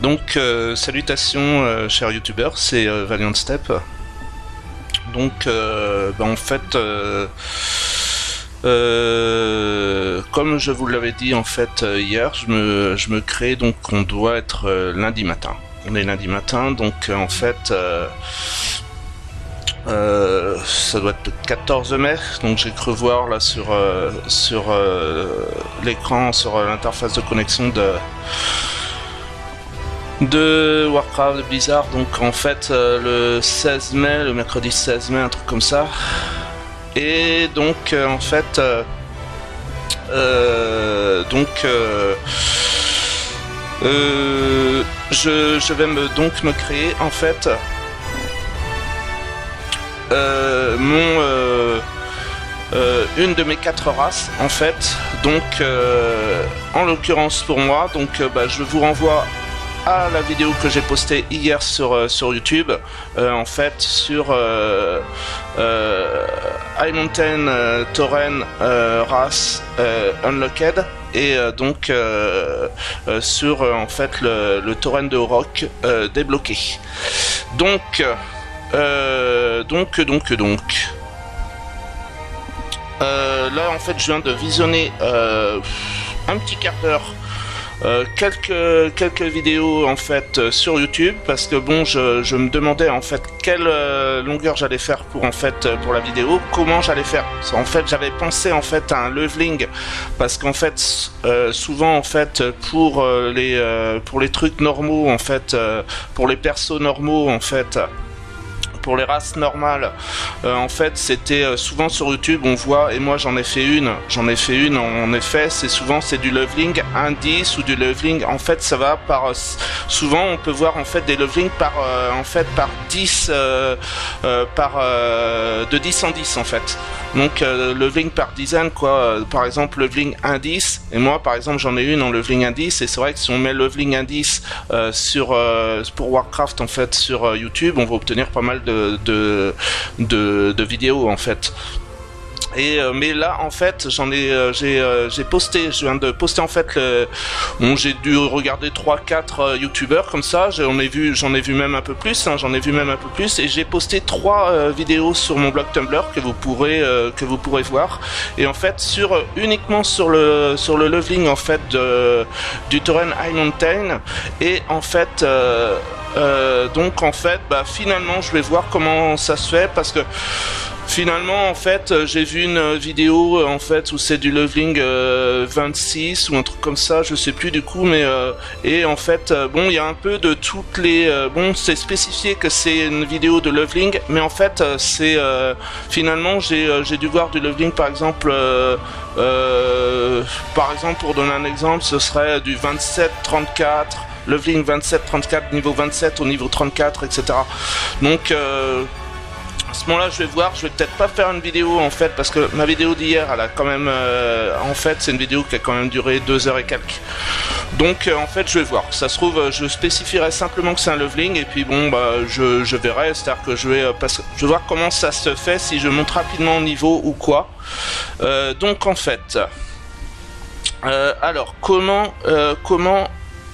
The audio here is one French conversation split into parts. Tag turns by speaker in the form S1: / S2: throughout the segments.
S1: Donc salutations chers youtubeurs, c'est Valiant Step. Donc en fait comme je vous l'avais dit en fait hier, je me crée, donc on doit être lundi matin. On est lundi matin, donc en fait ça doit être le 14 mai, donc j'ai cru voir là sur l'écran, sur l'interface de connexion de Warcraft, de Blizzard, donc en fait le 16 mai, le mercredi 16 mai, un truc comme ça. Et donc en fait je vais me créer en fait une de mes 4 races en fait. Donc en l'occurrence pour moi, donc je vous renvoie à la vidéo que j'ai postée hier sur YouTube, en fait sur High Mountain Tauren race Unlocked, et donc sur en fait le Tauren de Rock débloqué. Donc là en fait je viens de visionner un petit quart d'heure quelques vidéos en fait sur YouTube, parce que bon je me demandais en fait quelle longueur j'allais faire pour pour la vidéo, comment j'allais faire. En fait j'avais pensé en fait à un leveling, parce qu'en fait souvent en fait pour les trucs normaux en fait, pour les persos normaux en fait, pour les races normales, en fait c'était souvent sur YouTube on voit, et moi j'en ai fait une en effet, c'est du leveling indice ou du leveling, en fait ça va par, souvent on peut voir en fait des levelings par par 10 de 10 en 10 en fait, donc leveling par dizaine quoi, par exemple leveling indice, et moi par exemple j'en ai une en leveling indice, et c'est vrai que si on met leveling indice pour Warcraft en fait sur YouTube, on va obtenir pas mal de vidéos en fait. Et mais là en fait j'ai posté, je viens de poster en fait bon, j'ai dû regarder 3-4 youtubeurs comme ça, j'en ai vu même un peu plus, et j'ai posté 3 vidéos sur mon blog Tumblr que vous pourrez voir, et en fait uniquement sur le leveling en fait du Tauren High Mountain, et en fait donc en fait finalement je vais voir comment ça se fait, parce que finalement en fait j'ai vu une vidéo en fait où c'est du leveling 26 ou un truc comme ça, je sais plus du coup, mais et en fait bon il y a un peu de toutes les bon c'est spécifié que c'est une vidéo de leveling, mais en fait c'est finalement j'ai dû voir du leveling par exemple pour donner un exemple, ce serait du 27-34, leveling 27-34, niveau 27 au niveau 34, etc. Donc à ce moment-là, je vais voir, je vais peut-être pas faire une vidéo en fait, parce que ma vidéo d'hier, elle a quand même, en fait, c'est une vidéo qui a quand même duré 2 heures et quelques. Donc en fait, je vais voir. Ça se trouve, je spécifierai simplement que c'est un leveling, et puis bon, je verrai, c'est-à-dire que je vais voir comment ça se fait, si je monte rapidement au niveau ou quoi. Donc en fait, alors comment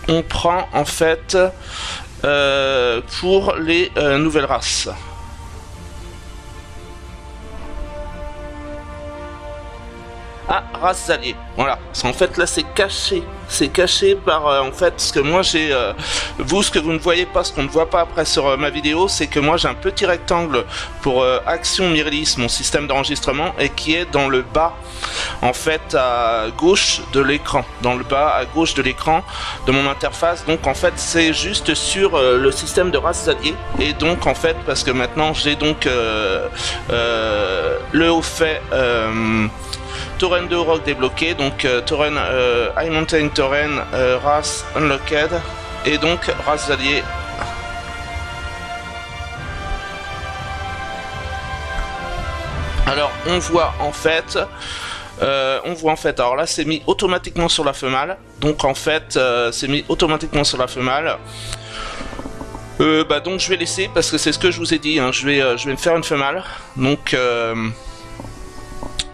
S1: on prend en fait pour les nouvelles races. Ah, race alliée, voilà. En fait là c'est caché par en fait, ce que moi j'ai ce que vous ne voyez pas, ce qu'on ne voit pas après sur ma vidéo, c'est que moi j'ai un petit rectangle pour Action Myrilis, mon système d'enregistrement, et qui est dans le bas en fait à gauche de l'écran, de mon interface. Donc en fait c'est juste sur le système de races alliées, et donc en fait parce que maintenant j'ai donc le haut fait Tauren de Rock débloqué, donc Tauren High Mountain Tauren race Unlocked, et donc race alliée. Alors on voit en fait alors là c'est mis automatiquement sur la femelle, donc en fait c'est mis automatiquement sur la femelle. Donc je vais laisser, parce que c'est ce que je vous ai dit, hein, je vais me faire une femelle, donc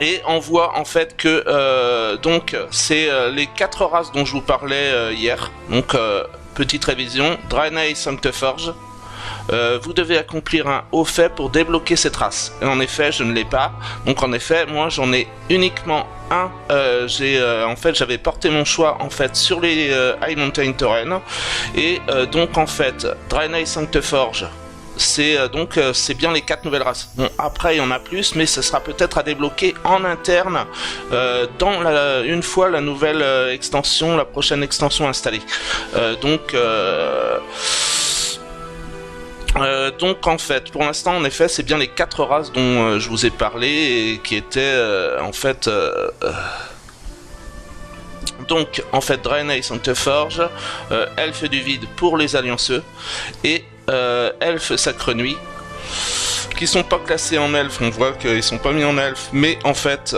S1: et on voit en fait que donc c'est les 4 races dont je vous parlais hier, donc petite révision, Draenei Sancteforge. Vous devez accomplir un haut fait pour débloquer cette race. Et en effet, je ne l'ai pas. Donc en effet, moi j'en ai uniquement un. En fait, j'avais porté mon choix en fait sur les High Mountain Tauren. Et donc en fait, Draenei Sancteforge. C'est bien les 4 nouvelles races. Bon, après il y en a plus, mais ce sera peut-être à débloquer en interne une fois la nouvelle extension, la prochaine extension installée. Donc en fait, pour l'instant, en effet, c'est bien les 4 races dont je vous ai parlé et qui étaient donc en fait Draenei Sancteforge, Elfe du Vide pour les Allianceux et Elfe Sacre Nuit, qui sont pas classés en elfes. On voit qu'ils sont pas mis en elfes, mais en fait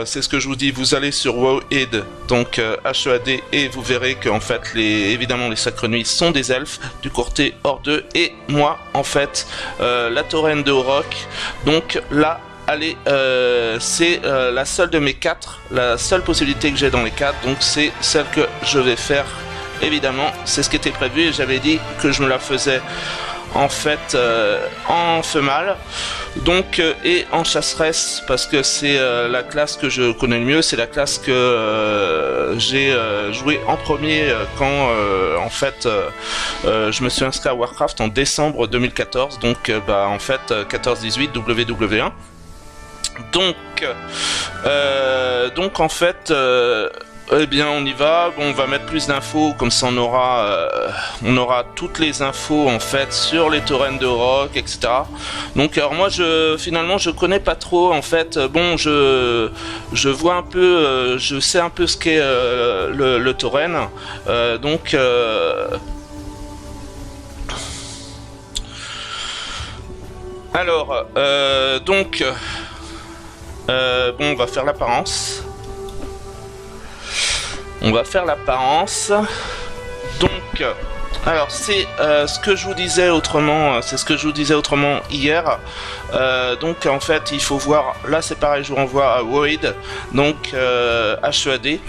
S1: c'est ce que je vous dis, vous allez sur WoWED, donc HEAD, et vous verrez que en fait évidemment les Sacres Nuits sont des elfes du courtier Horde, et moi en fait la Tauren de Orok, donc là allez, c'est la seule de mes 4, la seule possibilité que j'ai dans les 4, donc c'est celle que je vais faire. Évidemment, c'est ce qui était prévu, et j'avais dit que je me la faisais en fait en femelle, donc et en chasseresse, parce que c'est la classe que je connais le mieux, c'est la classe que j'ai joué en premier quand en fait je me suis inscrit à Warcraft en décembre 2014, donc en fait 14-18 WW1. Donc en fait eh bien on y va. Bon, on va mettre plus d'infos, comme ça on aura toutes les infos en fait sur les tauren de Orok, etc. Donc alors moi finalement je connais pas trop en fait. Bon, je vois un peu, je sais un peu ce qu'est le tauren. Alors bon, on va faire l'apparence. Donc, alors c'est ce que je vous disais autrement. C'est ce que je vous disais autrement hier. Donc en fait, il faut voir. Là, c'est pareil. Je vous renvoie à WoWED, donc HEAD.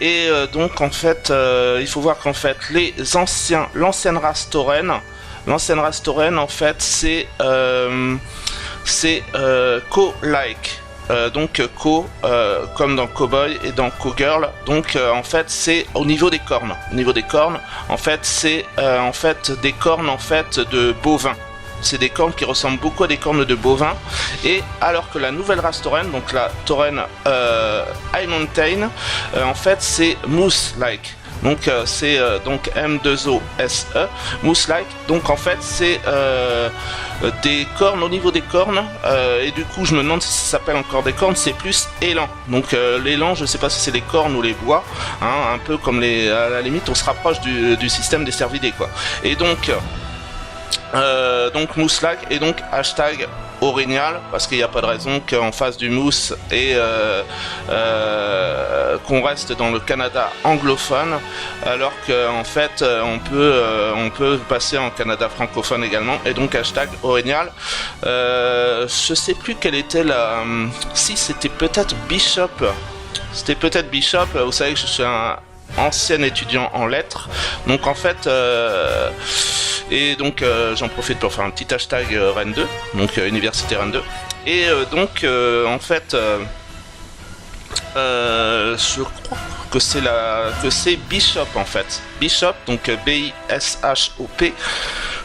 S1: Et donc en fait, il faut voir qu'en fait, l'ancienne race tauren. L'ancienne race tauren, en fait, c'est Co-like. Donc comme dans Cowboy et dans Cowgirl, donc en fait c'est au niveau des cornes. Au niveau des cornes, en fait c'est en fait des cornes en fait de bovins. C'est des cornes qui ressemblent beaucoup à des cornes de bovins. Et alors que la nouvelle race tauren, donc la tauren High Mountain, en fait c'est moose-like. Donc c'est donc M2OSE, moose-like. Donc en fait c'est des cornes au niveau des cornes, et du coup je me demande si ça s'appelle encore des cornes, c'est plus élan. Donc l'élan, je sais pas si c'est les cornes ou les bois, hein, un peu comme à la limite on se rapproche du système des cervidés quoi. Et donc moose-like, et donc hashtag orignal, parce qu'il n'y a pas de raison qu'en face du mousse et qu'on reste dans le Canada anglophone, alors qu'en fait on peut passer en Canada francophone également. Et donc hashtag orignal. Je sais plus quelle était si c'était peut-être Bishop. C'était peut-être Bishop. Vous savez que je suis un ancien étudiant en lettres, donc en fait et donc j'en profite pour faire un petit hashtag Rennes 2, donc Université Rennes 2, et donc en fait je crois que c'est Bishop en fait. Bishop, donc B-I-S-H-O-P.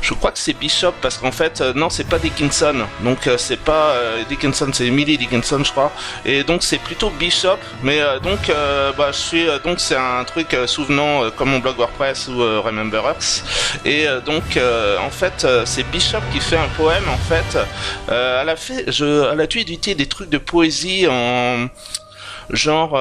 S1: Je crois que c'est Bishop parce qu'en fait non, c'est pas Dickinson, donc c'est pas Dickinson, c'est Emily Dickinson je crois, et donc c'est plutôt Bishop. Mais donc je suis donc c'est un truc souvenant comme mon blog WordPress ou Remember Us, et donc en fait c'est Bishop qui fait un poème en fait. Elle a dû éditer des trucs de poésie en genre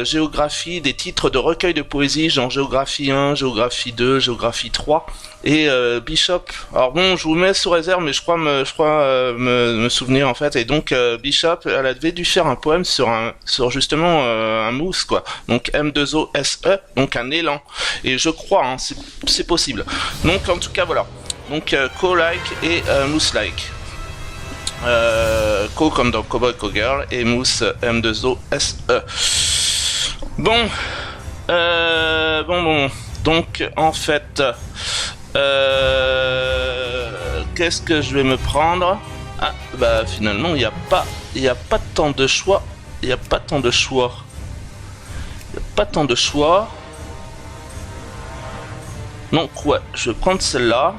S1: géographie, des titres de recueils de poésie, genre géographie 1, géographie 2, géographie 3, et Bishop. Alors bon, je vous mets sous réserve, mais je crois me souvenir en fait. Et donc Bishop, elle avait dû faire un poème sur justement un mousse quoi. Donc M2OSE, donc un élan. Et je crois, hein, c'est possible. Donc en tout cas voilà. Donc co-like et mousse-like. Co comme dans Cowboy Cowgirl, et mousse M2OSE. Bon. Donc en fait, qu'est-ce que je vais me prendre? Ah bah finalement il n'y a pas tant de choix. Il n'y a pas tant de choix. Il n'y a pas tant de choix. Donc ouais, je vais prendre celle-là.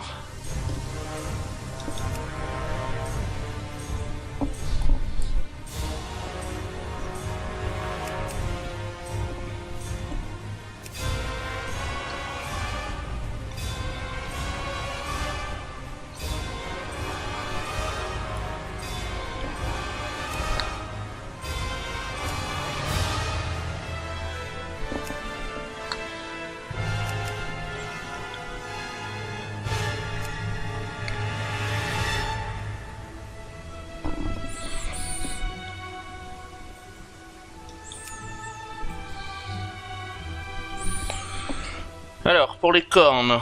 S1: Alors, pour les cornes.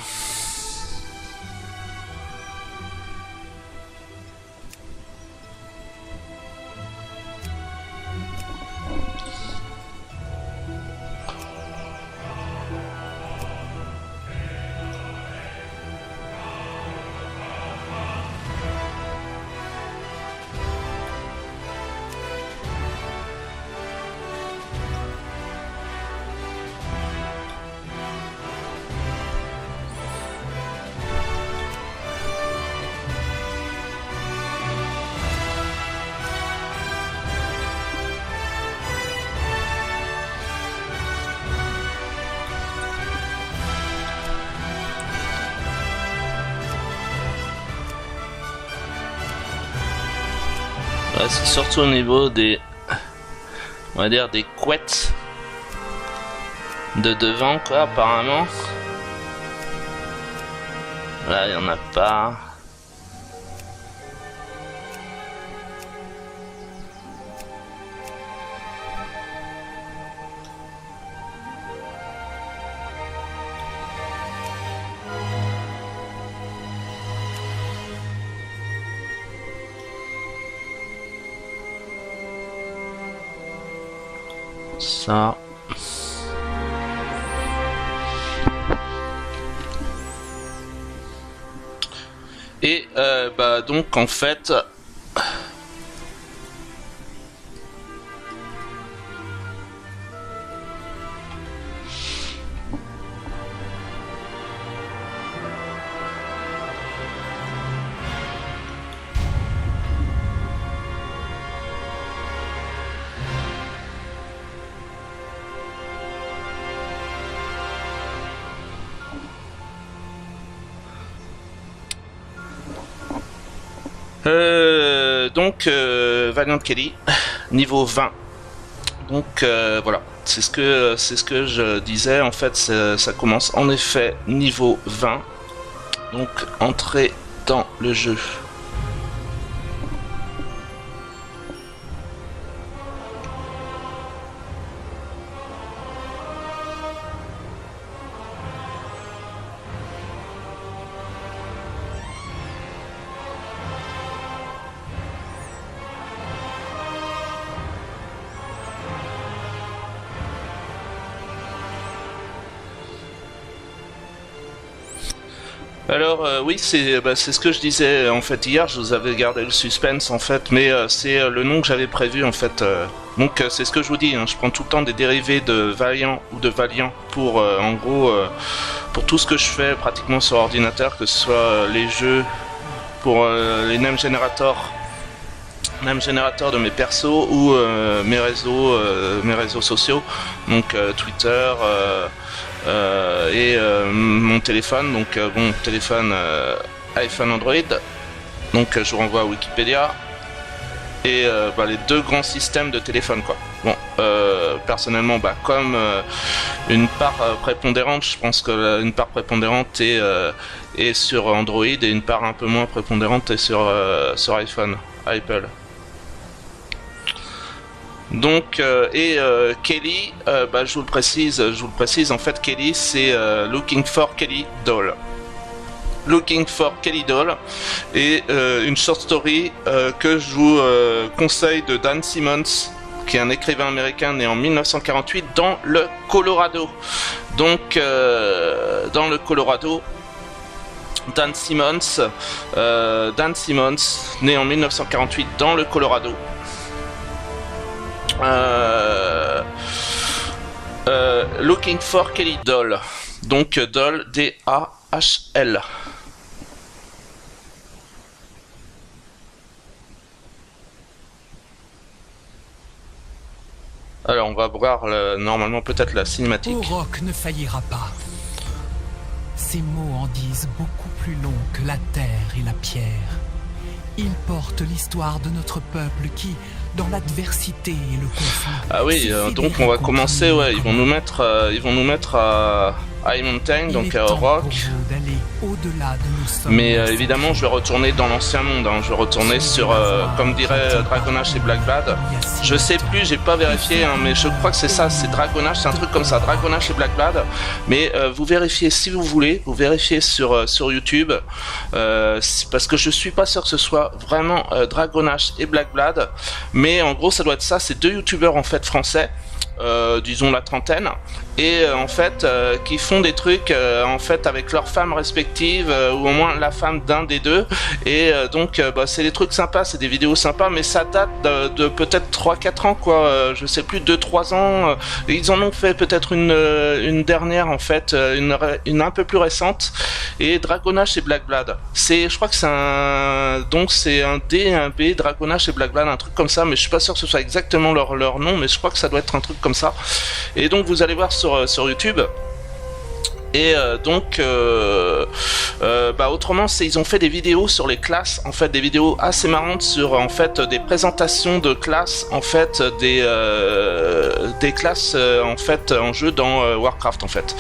S1: Ouais, c'est surtout au niveau des, on va dire, des couettes de devant, quoi, apparemment. Là, il n'y en a pas. Ça. Et bah donc en fait Valiant Kelly niveau 20. Donc voilà, c'est ce que je disais, en fait ça commence en effet niveau 20. Donc entrer dans le jeu. Alors oui, c'est ce que je disais en fait hier. Je vous avais gardé le suspense en fait, mais c'est le nom que j'avais prévu en fait. Donc c'est ce que je vous dis. Hein, je prends tout le temps des dérivés de Valiant ou de Valiant pour en gros pour tout ce que je fais pratiquement sur ordinateur, que ce soit les jeux, pour les name generators de mes persos ou mes réseaux sociaux, donc Twitter. Et mon téléphone, donc bon, téléphone iPhone Android, donc je vous renvoie à Wikipédia, et les deux grands systèmes de téléphone, quoi. Bon, personnellement, comme une part prépondérante, je pense que une part prépondérante est sur Android, et une part un peu moins prépondérante est sur iPhone, Apple. Donc Kelly, je vous le précise, en fait Kelly c'est Looking for Kelly Doll. Looking for Kelly Doll, et une short story que je vous conseille de Dan Simmons, qui est un écrivain américain né en 1948 dans le Colorado. Donc dans le Colorado, Dan Simmons, né en 1948 dans le Colorado. Looking for Kelly Doll, donc Doll, D-A-H-L. Alors on va voir normalement peut-être la cinématique.
S2: Auroch ne faillira pas. Ces mots en disent beaucoup plus long que la terre et la pierre. Ils portent l'histoire de notre peuple qui, dans l'adversité et le conflit...
S1: Ah oui, donc on va commencer, ouais, ils vont nous mettre à High Mountain, donc à Auroch. Mais évidemment, je vais retourner dans l'ancien monde, hein. Je vais retourner sur, comme dirait Dragonage et Blackblood. Je sais plus, j'ai pas vérifié, hein, mais je crois que c'est ça, c'est Dragonage, c'est un truc comme ça, Dragonage et Blackblood. Mais vous vérifiez si vous voulez, vous vérifiez sur YouTube, parce que je suis pas sûr que ce soit vraiment Dragonage et Blackblood, mais en gros ça doit être ça, c'est deux youtubeurs en fait français. Disons la trentaine, et en fait qui font des trucs en fait avec leurs femmes respectives, ou au moins la femme d'un des deux, et donc c'est des trucs sympas, c'est des vidéos sympas, mais ça date de peut-être 3-4 ans quoi, je sais plus, 2-3 ans, ils en ont fait peut-être une dernière en fait, une un peu plus récente, et Dragonage et Blackblood, je crois que c'est un D et un B, Dragonage et Blackblood, un truc comme ça, mais je suis pas sûr que ce soit exactement leur nom, mais je crois que ça doit être un truc comme ça. Et donc vous allez voir sur YouTube. Et autrement, ils ont fait des vidéos sur les classes, en fait, des vidéos assez marrantes sur en fait des présentations de classes, en fait des classes en fait en jeu dans Warcraft en fait.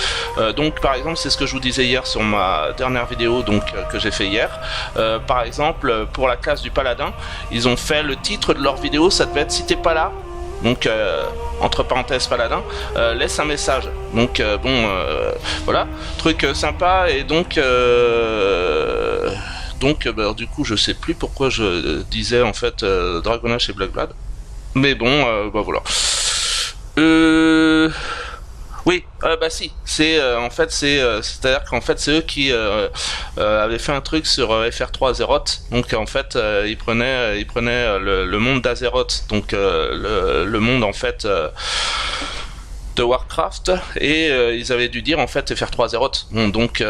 S1: Donc par exemple, c'est ce que je vous disais hier sur ma dernière vidéo donc que j'ai fait hier. Par exemple, pour la classe du paladin, ils ont fait le titre de leur vidéo, ça devait être si t'es pas là. Donc entre parenthèses paladin, laisse un message. Donc voilà, truc sympa. Et donc du coup je sais plus pourquoi je disais en fait Dragonage et Blackblood, mais bon voilà. Oui, si, c'est en fait c'est-à-dire qu'en fait c'est eux qui avaient fait un truc sur FR3 Azeroth. Donc en fait ils prenaient le monde d'Azeroth, donc le monde en fait de Warcraft, et ils avaient dû dire en fait FR3 Azeroth, bon, donc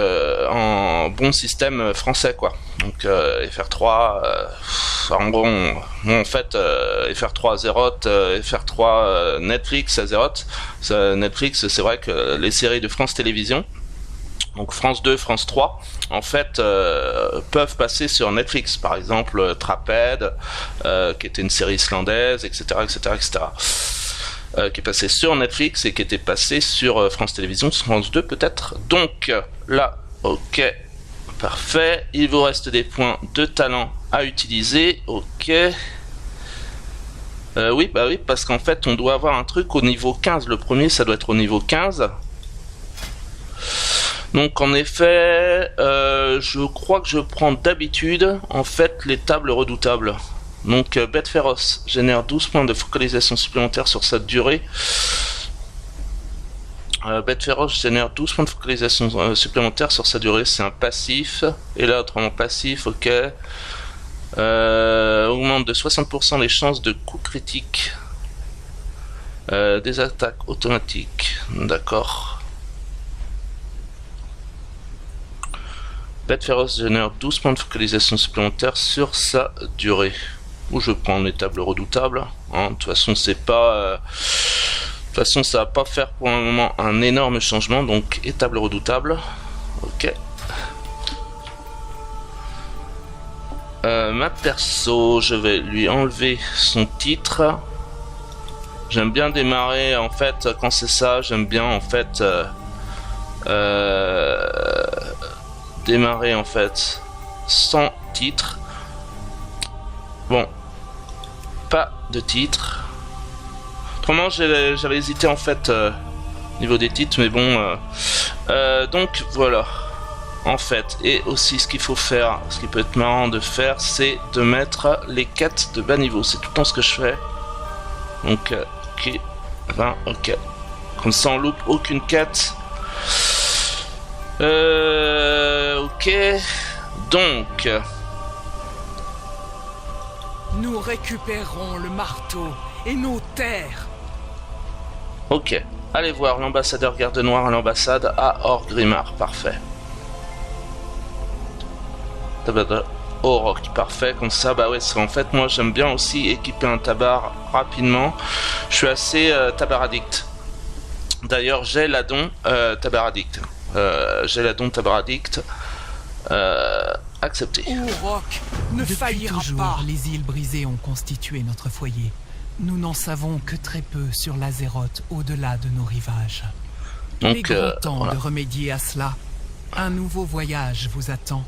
S1: en bon système français quoi. Donc FR3 en gros en fait FR3 Azeroth, FR3 Netflix Azeroth. Netflix, c'est vrai que les séries de France Télévisions, donc France 2, France 3, en fait, peuvent passer sur Netflix. Par exemple, Traped, qui était une série islandaise, etc., qui est passé sur Netflix et qui était passé sur France Télévisions, France 2 peut-être. Donc là, ok, parfait. Il vous reste des points de talent à utiliser, ok. Oui, parce qu'en fait, on doit avoir un truc au niveau 15. Le premier, ça doit être au niveau 15. Donc en effet, je crois que je prends d'habitude en fait les tables redoutables. Donc Bête Féroce génère 12 points de focalisation supplémentaires sur sa durée. Bête Féroce génère 12 points de focalisation supplémentaires sur sa durée, c'est un passif. Et là, autrement passif, ok. Augmente de 60% les chances de coup critique des attaques automatiques. D'accord. Bête Féroce génère 12 points de focalisation supplémentaires sur sa durée. Ou je prends les tables redoutables. Hein. De toute façon, c'est pas. De toute façon, ça va pas faire pour un moment un énorme changement. Donc, et table redoutable. Ok. Ma perso, je vais lui enlever son titre. J'aime bien démarrer en fait quand c'est ça. J'aime bien en fait démarrer en fait sans titre. Bon, pas de titre. Autrement, j'avais hésité en fait niveau des titres, mais bon. Donc voilà. En fait, et aussi ce qu'il faut faire, ce qui peut être marrant de faire, c'est de mettre les quêtes de bas niveau. C'est tout le temps ce que je fais. Donc, ok. 20, ok. Comme ça, on loupe aucune quête. Ok. Donc...
S2: Nous récupérons le marteau et nos terres.
S1: Ok. Allez voir l'ambassadeur garde noir à l'ambassade à Orgrimmar. Parfait. Auroch, parfait. Comme ça, bah ouais, en fait, moi, j'aime bien aussi équiper un tabar rapidement. Je suis assez tabar addict. D'ailleurs, j'ai l'addon tabar addict. J'ai l'addon tabar addict. Accepté.
S2: Auroch ne faillira pas. Les îles brisées ont constitué notre foyer. Nous n'en savons que très peu sur l'Azeroth au-delà de nos rivages. Il est grand temps voilà. De remédier à cela. Un nouveau voyage vous attend.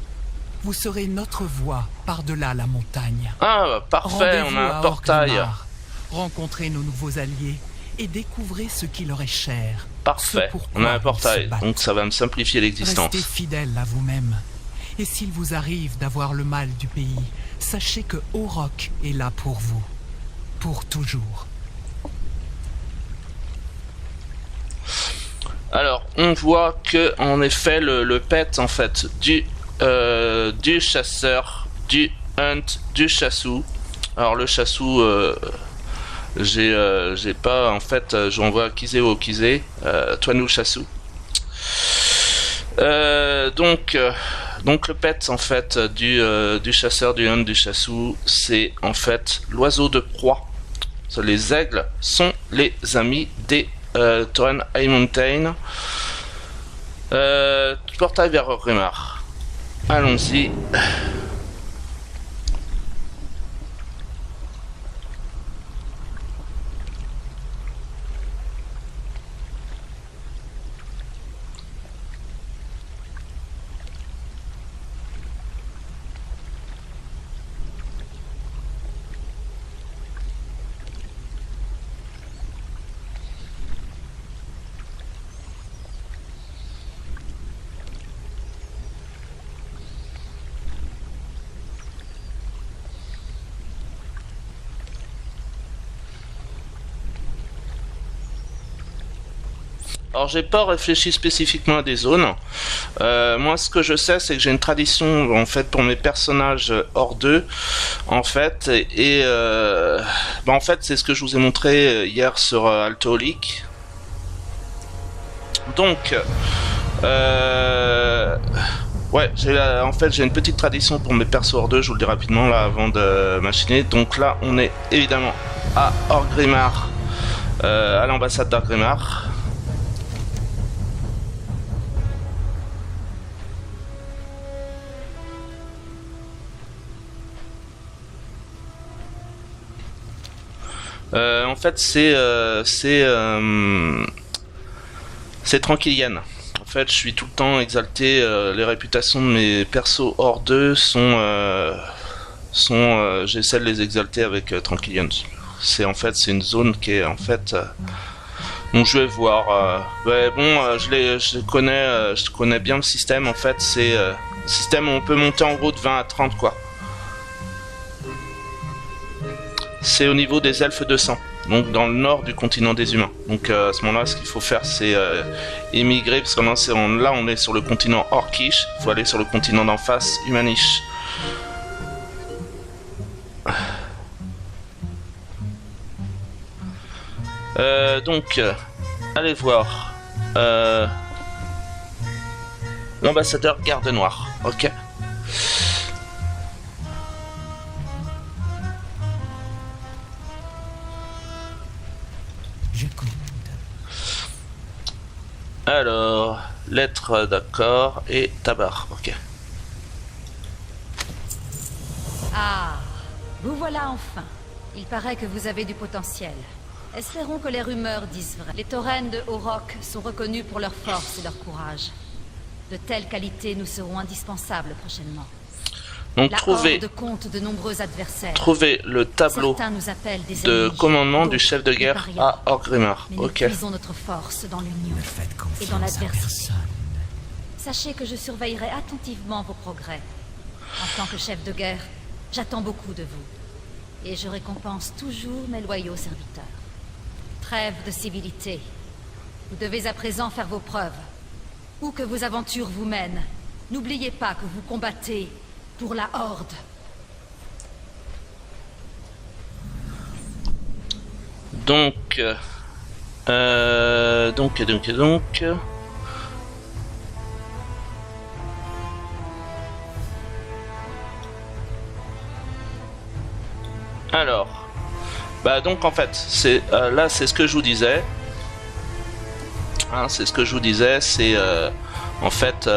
S2: Vous serez notre voie par-delà la montagne.
S1: Ah, bah, parfait, on a un portail.
S2: Rencontrez nos nouveaux alliés et découvrez ce qui leur est cher.
S1: Parfait, on a un portail, donc ça va me simplifier l'existence.
S2: Restez fidèle à vous-même. Et s'il vous arrive d'avoir le mal du pays, sachez que Auroch est là pour vous. Pour toujours.
S1: Alors, on voit que en effet le pet en fait du chasseur, du hunt, du chassou. Alors le chassou, j'ai pas en fait, j'envoie Kizé au Kizé, toi nous chassou. Donc le pet en fait du chasseur, du hunt, du chassou, c'est en fait l'oiseau de proie. Les aigles sont les amis des Tauren High Mountain. Portail vers Orgrimmar. Allons-y. Alors j'ai pas réfléchi spécifiquement à des zones. Moi ce que je sais c'est que j'ai une tradition en fait pour mes personnages hors d'eux en fait en fait c'est ce que je vous ai montré hier sur Altoolic. Donc ouais en fait j'ai une petite tradition pour mes persos hors d'eux, je vous le dis rapidement là avant de machiner. Donc là on est évidemment à Orgrimmar, à l'ambassade d'Orgrimmar. En fait, c'est Tranquillian. En fait, je suis tout le temps exalté. Les réputations de mes persos hors d'eux j'essaie de les exalter avec Tranquillian. C'est une zone qui est en fait. Donc je vais voir. Ouais, bon, je connais bien le système. En fait, c'est un système où on peut monter en gros de 20 à 30 quoi. C'est au niveau des elfes de sang, donc dans le nord du continent des humains. Donc à ce moment-là, ce qu'il faut faire, c'est émigrer, parce que là, on est sur le continent Orcish, il faut aller sur le continent d'en face, Humanish. Donc, allez voir l'ambassadeur garde noir, ok. Alors, lettre d'accord et tabac, ok.
S3: Ah, vous voilà enfin. Il paraît que vous avez du potentiel. Espérons que les rumeurs disent vrai. Les Tauren de Auroch sont reconnus pour leur force et leur courage. De telles qualités nous seront indispensables prochainement.
S1: Donc
S3: la Horde compte de nombreux adversaires.
S1: Trouvez le tableau de commandement du chef de guerre à Orgrimmar. Ok.
S3: Nous puisons notre force dans l'union et dans l'adversité. Sachez que je surveillerai attentivement vos progrès. En tant que chef de guerre, j'attends beaucoup de vous. Et je récompense toujours mes loyaux serviteurs. Trêve de civilité. Vous devez à présent faire vos preuves. Où que vos aventures vous mènent, n'oubliez pas que vous combattez pour la Horde.
S1: Donc... Alors... Bah donc en fait, c'est là c'est ce que je vous disais. Hein, c'est ce que je vous disais, c'est en fait...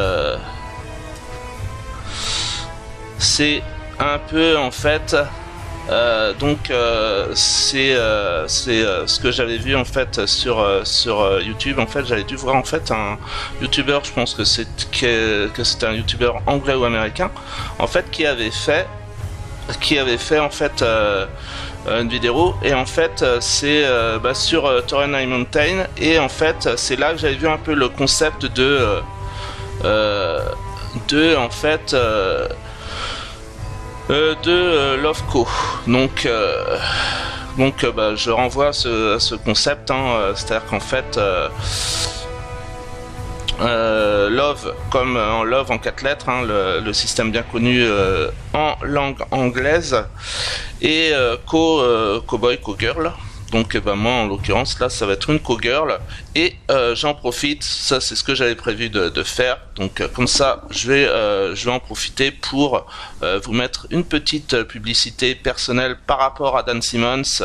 S1: c'est un peu en fait... c'est ce que j'avais vu en fait sur YouTube. En fait, j'avais dû voir en fait un YouTuber, je pense que c'était un YouTuber anglais ou américain, en fait, qui avait fait en fait une vidéo, et en fait c'est sur Torenai Mountain, et en fait c'est là que j'avais vu un peu le concept de en fait de Loveco. Donc je renvoie à ce concept, hein, c'est-à-dire qu'en fait Love, comme en Love en 4 lettres, hein, le système bien connu en langue anglaise, et cowboy, cowgirl. Donc moi en l'occurrence là ça va être une cowgirl, et j'en profite, ça c'est ce que j'avais prévu de faire, donc comme ça je vais en profiter pour vous mettre une petite publicité personnelle par rapport à Dan Simmons,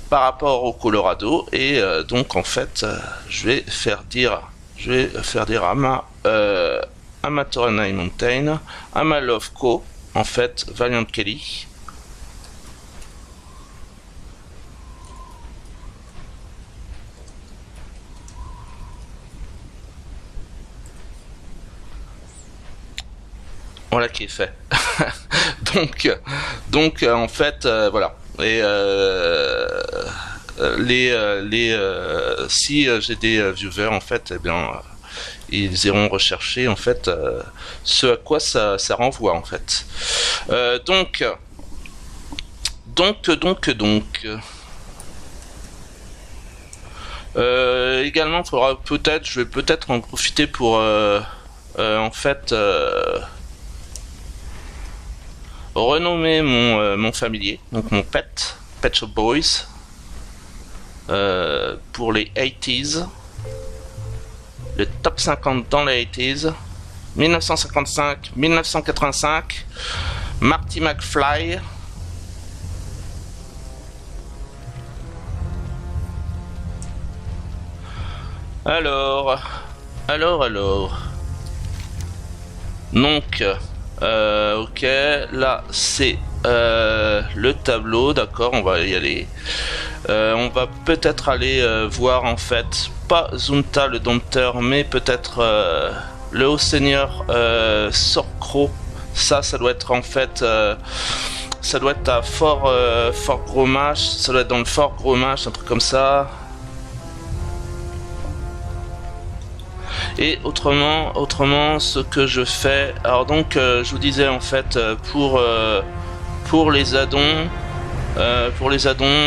S1: par rapport au Colorado, et donc en fait je vais faire dire à ma Torenai Mountain, à ma Loveco, en fait, Valiant Kelly. Voilà qui est fait. donc en fait, voilà. Et si j'ai des viewers en fait, eh bien ils iront rechercher en fait ce à quoi ça renvoie en fait. Donc également je vais peut-être en profiter pour en fait renommer mon familier, donc mon Pet Shop Boys, pour les 80s, le top 50 dans les 80s, 1955-1985, Marty McFly, alors, donc, ok, là c'est le tableau, d'accord, on va y aller. On va peut-être aller voir en fait, pas Zunta le dompteur, mais peut-être le haut seigneur Sorcro. Ça doit être en fait, ça doit être à Fort Gros Mâche, ça doit être dans le Fort Gros Mâche, un truc comme ça. Et autrement, ce que je fais, alors donc je vous disais en fait pour les addons,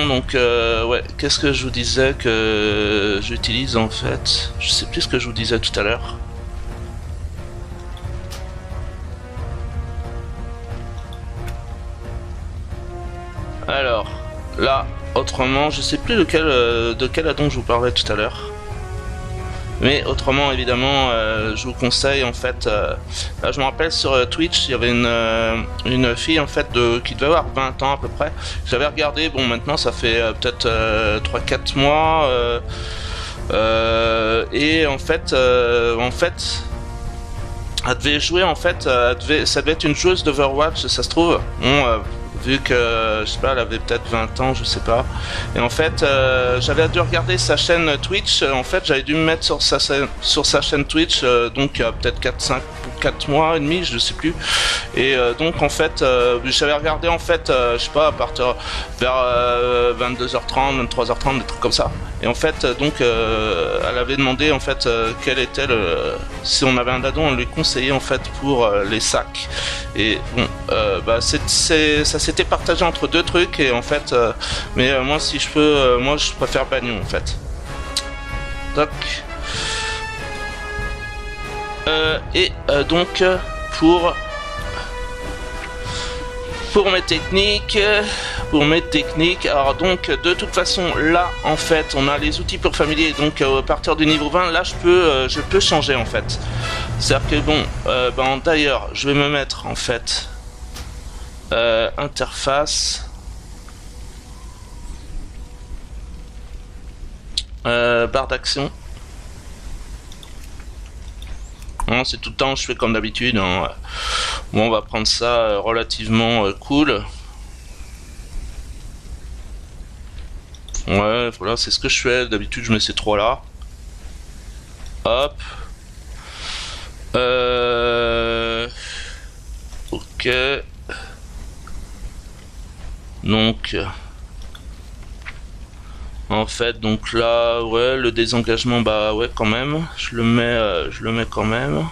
S1: donc ouais, qu'est-ce que je vous disais que j'utilise en fait, je sais plus ce que je vous disais tout à l'heure. Alors là, autrement, je sais plus de quel addon je vous parlais tout à l'heure. Mais autrement, évidemment, je vous conseille en fait. Je me rappelle sur Twitch, il y avait une fille en fait qui devait avoir 20 ans à peu près. J'avais regardé. Bon, maintenant ça fait peut-être 3-4 mois. Et en fait, elle devait jouer en fait. Ça devait être une joueuse d'Overwatch, ça se trouve. Bon, vu que je sais pas, elle avait peut-être 20 ans, je sais pas. Et en fait, j'avais dû regarder sa chaîne Twitch. En fait, j'avais dû me mettre sur sa chaîne Twitch, donc il y a peut-être 4 mois et demi, je sais plus. Et donc en fait, j'avais regardé en fait, je sais pas, à partir vers 22h30, 23h30, des trucs comme ça. Et en fait, donc, elle avait demandé en fait quel était si on avait un addon, on lui conseillait en fait pour les sacs. Et bon, ça s'était partagé entre deux trucs, et en fait, mais moi si je peux, moi je préfère Bagnon en fait. Toc. Donc pour mes techniques, alors donc de toute façon là en fait on a les outils pour familier, donc à partir du niveau 20 là je peux changer en fait. C'est-à-dire que bon, d'ailleurs je vais me mettre en fait interface barre d'action. Non, c'est tout le temps, je fais comme d'habitude. Hein. Bon, on va prendre ça relativement cool. Ouais, voilà, c'est ce que je fais. D'habitude, je mets ces trois là. Hop. Ok. Donc. En fait, donc là, ouais, le désengagement, bah ouais, quand même. Je le mets quand même.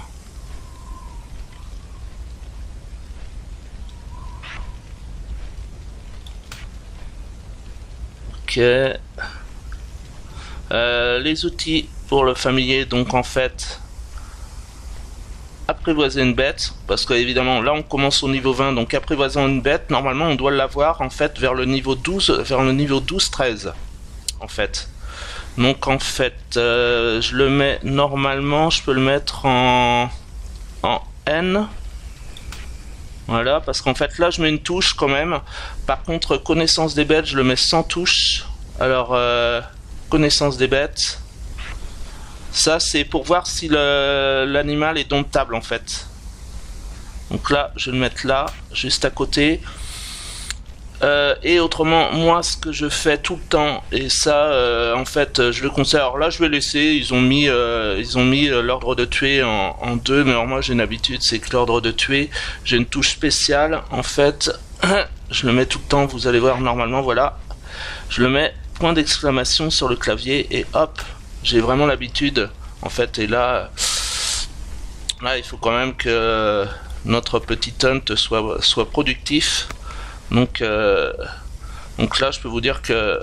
S1: Ok. Les outils pour le familier, donc en fait, apprivoiser une bête, parce que évidemment là on commence au niveau 20, donc apprivoisant une bête, normalement on doit l'avoir en fait vers le niveau 12, vers le niveau 12-13. En fait, donc en fait je le mets normalement, je peux le mettre en N, voilà, parce qu'en fait là je mets une touche quand même. Par contre connaissance des bêtes je le mets sans touche. Alors connaissance des bêtes, ça c'est pour voir si l'animal est domptable en fait. Donc là je vais le mettre là juste à côté. Et autrement, moi ce que je fais tout le temps, et ça en fait je le conseille, alors là je vais laisser, ils ont mis l'ordre de tuer en 2, mais alors moi j'ai une habitude, c'est que l'ordre de tuer, j'ai une touche spéciale en fait, je le mets tout le temps, vous allez voir normalement, voilà, je le mets point d'exclamation sur le clavier et hop, j'ai vraiment l'habitude en fait, et là il faut quand même que notre petit hunt soit productif. Donc là je peux vous dire que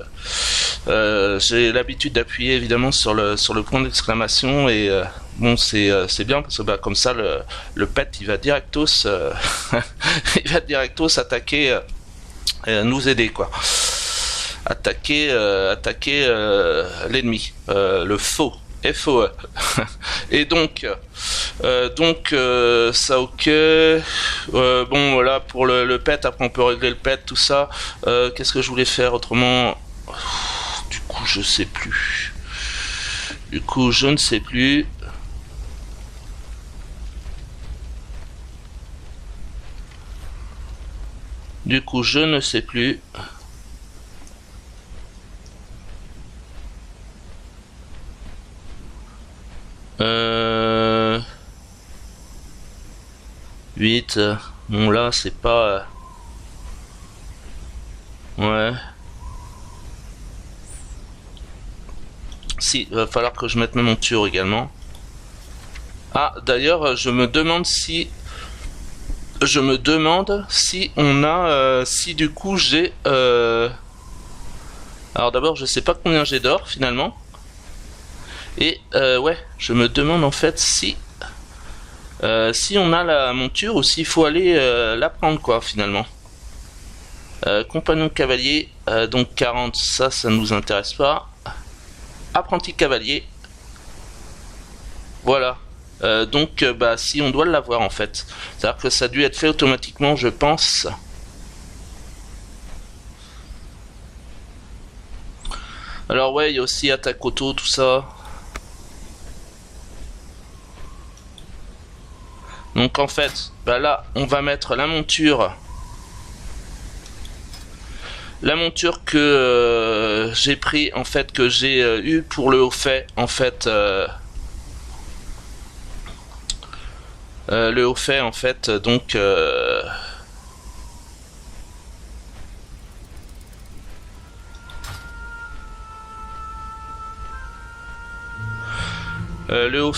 S1: j'ai l'habitude d'appuyer évidemment sur le point d'exclamation, et bon c'est bien parce que bah, comme ça le pet il va directos attaquer, nous aider quoi, attaquer l'ennemi, le faux FOE. Et donc ça ok. Bon voilà pour le pet, après on peut régler le pet, tout ça. Qu'est-ce que je voulais faire autrement? Du coup je sais plus. Du coup je ne sais plus. Du coup je ne sais plus. Euh... 8. Bon là c'est pas... Ouais. Si, va falloir que je mette ma monture également. Ah, d'ailleurs, je me demande si on a... si du coup j'ai... Alors d'abord, je sais pas combien j'ai d'or finalement. Et ouais, je me demande en fait si on a la monture ou s'il faut aller la prendre quoi finalement. Compagnon cavalier, donc 40, ça nous intéresse pas. Apprenti cavalier, voilà. Donc bah si on doit l'avoir en fait, c'est-à-dire que ça a dû être fait automatiquement je pense. Alors ouais, il y a aussi attaque auto, tout ça. Donc en fait, bah là, on va mettre la monture. La monture que j'ai pris, en fait, que j'ai eu pour le haut fait, en fait. Le haut fait, en fait, donc. Le haut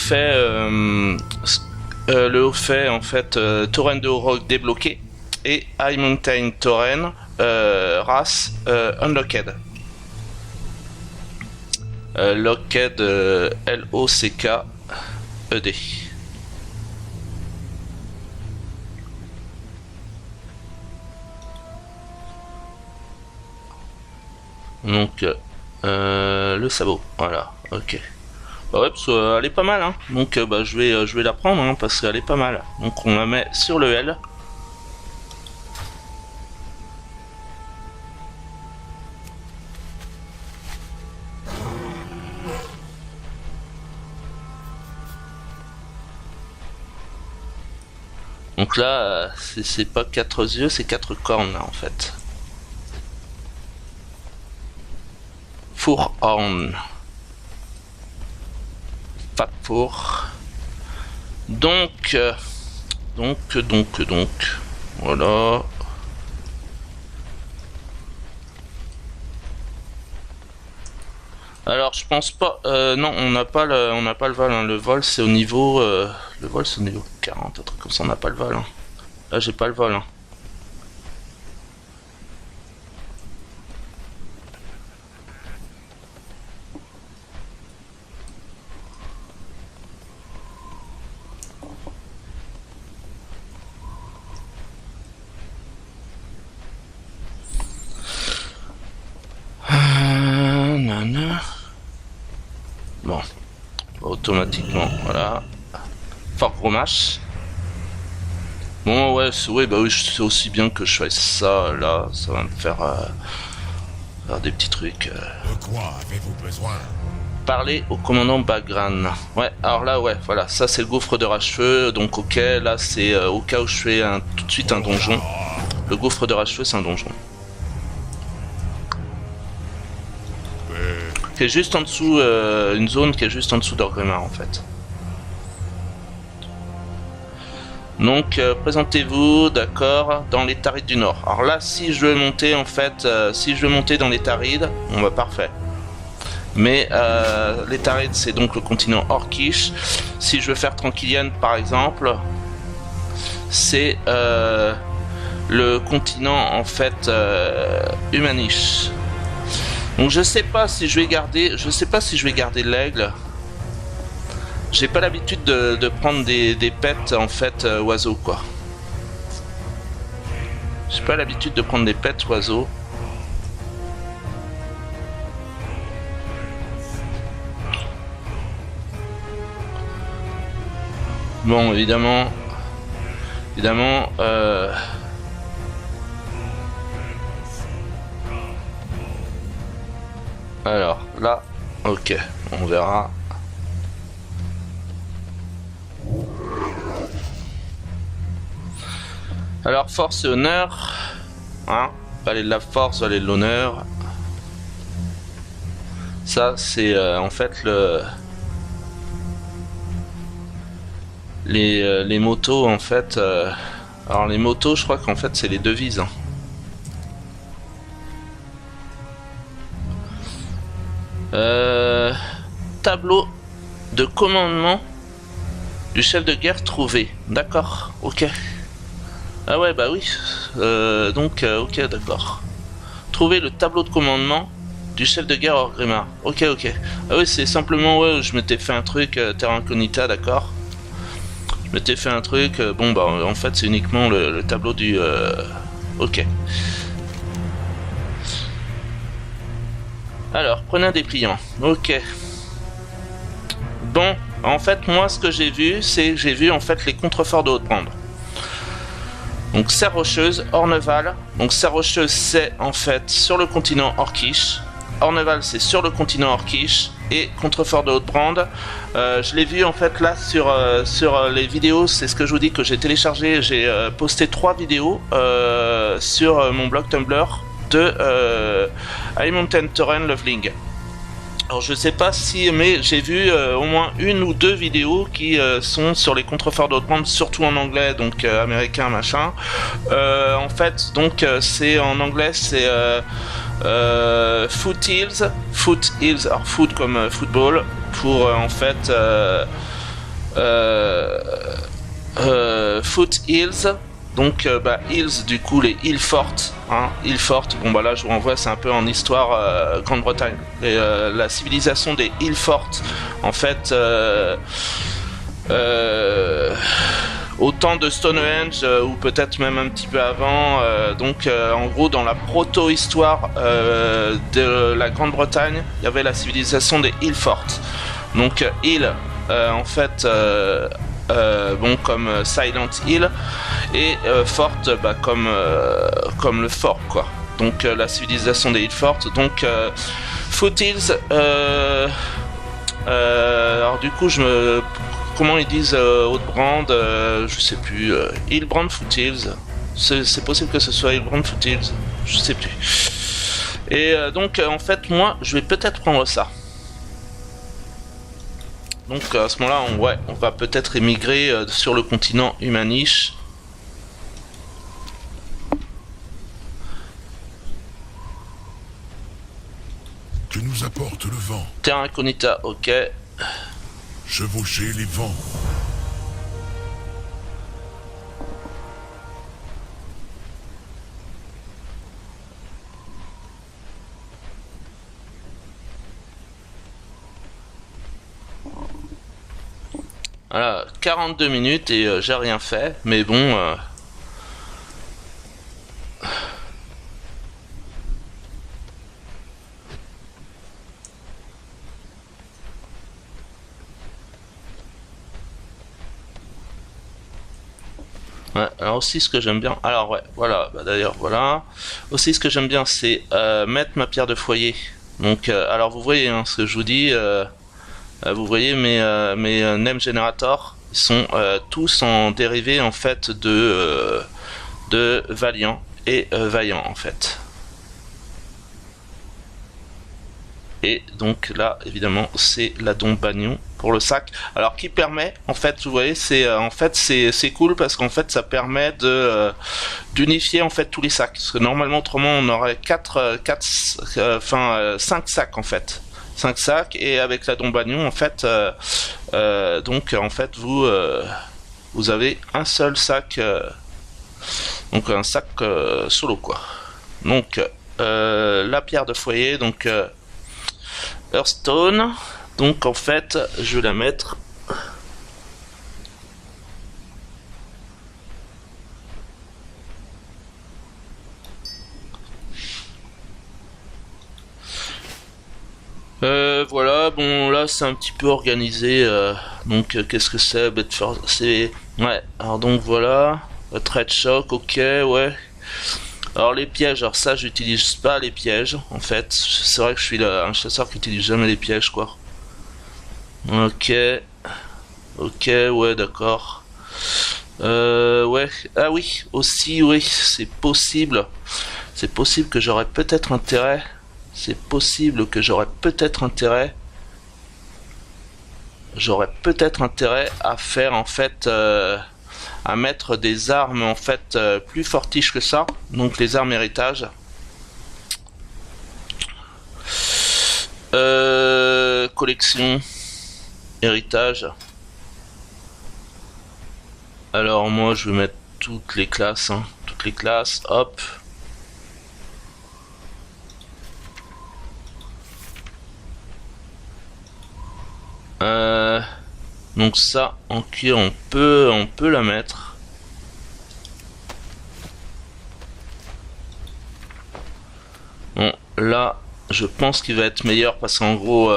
S1: fait en fait Tauren de Rock débloqué et High Mountain Tauren race unlocked. Lockheed L-O-C-K-E-D. Donc le sabot, voilà, ok. Bah ouais, parce qu'elle est pas mal, hein. Donc bah, je vais la prendre, hein, parce qu'elle est pas mal. Donc on la met sur le L. Donc là, c'est pas 4 yeux, c'est 4 cornes là en fait. Fourhorn. Fat four. Donc, voilà. Alors je pense pas, non, on n'a pas le vol, hein. Le vol c'est au niveau, le vol c'est au niveau 40, un truc comme ça, on n'a pas le vol, hein. Là j'ai pas le vol, hein. Bon, automatiquement, voilà. Fort gros match. Bon, ouais, bah oui, c'est aussi bien que je fasse ça, là, ça va me faire, faire des petits trucs.
S4: De quoi avez-vous besoin?
S1: Parler au commandant Bagran. Ouais, alors là, ouais, voilà, ça c'est le gouffre de rage-feu, donc ok, là c'est au cas où je fais tout de suite un donjon. Le gouffre de rage-feu, c'est un donjon. Qui est juste en dessous, une zone qui est juste en dessous d'Orgrimmar en fait. Donc présentez-vous, d'accord, dans les Tarides du Nord. Alors là, si je veux monter en fait, si je veux monter dans les Tarides, on va parfait. Mais les Tarides, c'est donc le continent Orcish. Si je veux faire Tranquillian par exemple, c'est le continent en fait Humanish. Donc je sais pas si je vais garder, l'aigle. J'ai pas l'habitude de prendre des pets en fait oiseaux quoi. J'ai pas l'habitude de prendre des pets oiseaux. Bon évidemment. Alors là, ok, on verra. Alors force et honneur, hein, valet de la force, valet de l'honneur. Ça c'est en fait les motos en fait. Alors les motos, je crois qu'en fait c'est les devises. Hein. Tableau de commandement du chef de guerre trouvé. D'accord, ok. Ah ouais, bah oui. Donc, ok, d'accord. Trouver le tableau de commandement du chef de guerre Orgrimmar. Ok. Ah oui, c'est simplement, ouais, je m'étais fait un truc, Terra Incognita, d'accord. Je m'étais fait un truc, bon bah en fait c'est uniquement le tableau du... Ok. Alors, prenez un dépliant. Ok. Bon, en fait, moi, ce que j'ai vu, c'est que j'ai vu en fait les contreforts de Haute-Brande. Donc, Serre Rocheuse, Orneval. Donc, Serre Rocheuse, c'est en fait sur le continent Orcish. Orneval, c'est sur le continent Orcish. Et contrefort de Haute-Brande. Je l'ai vu en fait là sur les vidéos. C'est ce que je vous dis que j'ai téléchargé. J'ai posté 3 vidéos sur mon blog Tumblr de High Mountain Terrain Leveling. Alors je sais pas si, mais j'ai vu au moins 1 ou 2 vidéos qui sont sur les contreforts d'Haute-Brande, surtout en anglais, donc américain machin. En fait, donc c'est en anglais, c'est Foothills, alors foot comme football, pour en fait Foothills Donc Hills, du coup les îles fortes, hein, îles fortes, bon bah là je vous renvoie, c'est un peu en histoire Grande-Bretagne. La civilisation des îles fortes, en fait, au temps de Stonehenge, ou peut-être même un petit peu avant, en gros dans la proto-histoire de la Grande-Bretagne, il y avait la civilisation des îles fortes. Donc îles, en fait... comme Silent Hill, et forte comme le fort, quoi. Donc la civilisation des îles fortes. Donc Foothills, alors du coup comment ils disent Haute-Brand, je sais plus, Hillbrand Foothills, c'est possible que ce soit Hillbrand Foothills, je sais plus. Et donc en fait moi je vais peut-être prendre ça. Donc à ce moment-là, on va peut-être émigrer sur le continent Humanish.
S4: Que nous apporte le vent?
S1: Terra Incognita, ok.
S4: Chevaucher les vents.
S1: Voilà, 42 minutes et j'ai rien fait, mais bon... Ouais, alors aussi ce que j'aime bien... Alors ouais, voilà, d'ailleurs voilà. Aussi ce que j'aime bien c'est mettre ma pierre de foyer. Donc alors vous voyez hein, ce que je vous dis... vous voyez mes name generators sont tous en dérivé en fait de Valiant et Vaillant en fait. Et donc là évidemment c'est la Dombagnon pour le sac. Alors qui permet en fait, vous voyez, c'est cool parce qu'en fait ça permet d'unifier en fait tous les sacs. Parce que normalement autrement on aurait 5 sacs en fait. 5 sacs, et avec la Dombagnon en fait donc en fait vous avez un seul sac, donc un sac solo quoi. Donc la pierre de foyer, donc Hearthstone, donc en fait je vais la mettre voilà, bon là c'est un petit peu organisé, donc qu'est-ce que c'est, Bedford, c'est... Ouais, alors donc voilà, Trade Shock, ok, ouais. Alors les pièges, alors ça j'utilise pas les pièges, en fait, c'est vrai que je suis un chasseur qui utilise jamais les pièges quoi. Ok, ouais d'accord. Ouais, ah oui, aussi oui, c'est possible que j'aurais peut-être intérêt... C'est possible que j'aurais peut-être intérêt à faire en fait à mettre des armes en fait plus fortiches que ça, donc les armes héritage. Collection héritage. Alors moi je vais mettre toutes les classes, hein, toutes les classes, hop. Donc ça, ok, on peut la mettre. Bon, là, je pense qu'il va être meilleur parce qu'en gros,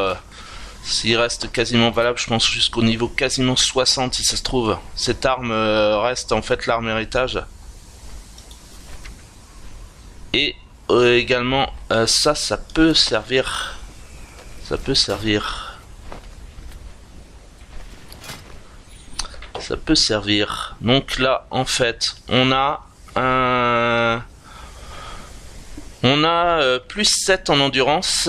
S1: s'il reste quasiment valable, je pense jusqu'au niveau quasiment 60 si ça se trouve. Cette arme reste en fait l'arme héritage. Et également, ça peut servir. Ça peut servir. Donc là, en fait, on a plus 7 en endurance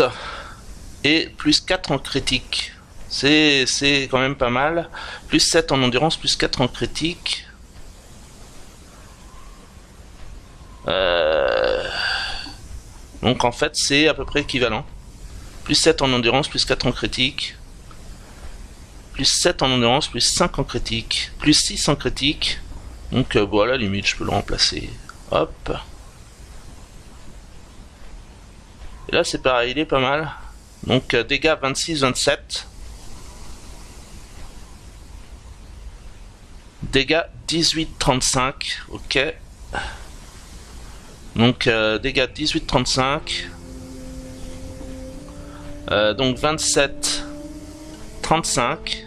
S1: et plus 4 en critique. C'est quand même pas mal. Plus 7 en endurance, plus 4 en critique. Donc en fait, c'est à peu près équivalent. Plus 7 en endurance, plus 4 en critique. Plus 7 en endurance, plus 5 en critique, plus 6 en critique, Donc bon, à la limite je peux le remplacer. Hop. Et là c'est pareil, il est pas mal. Donc dégâts 26-27. Dégâts 18-35. Ok. Donc dégâts 18-35. Donc 27-35.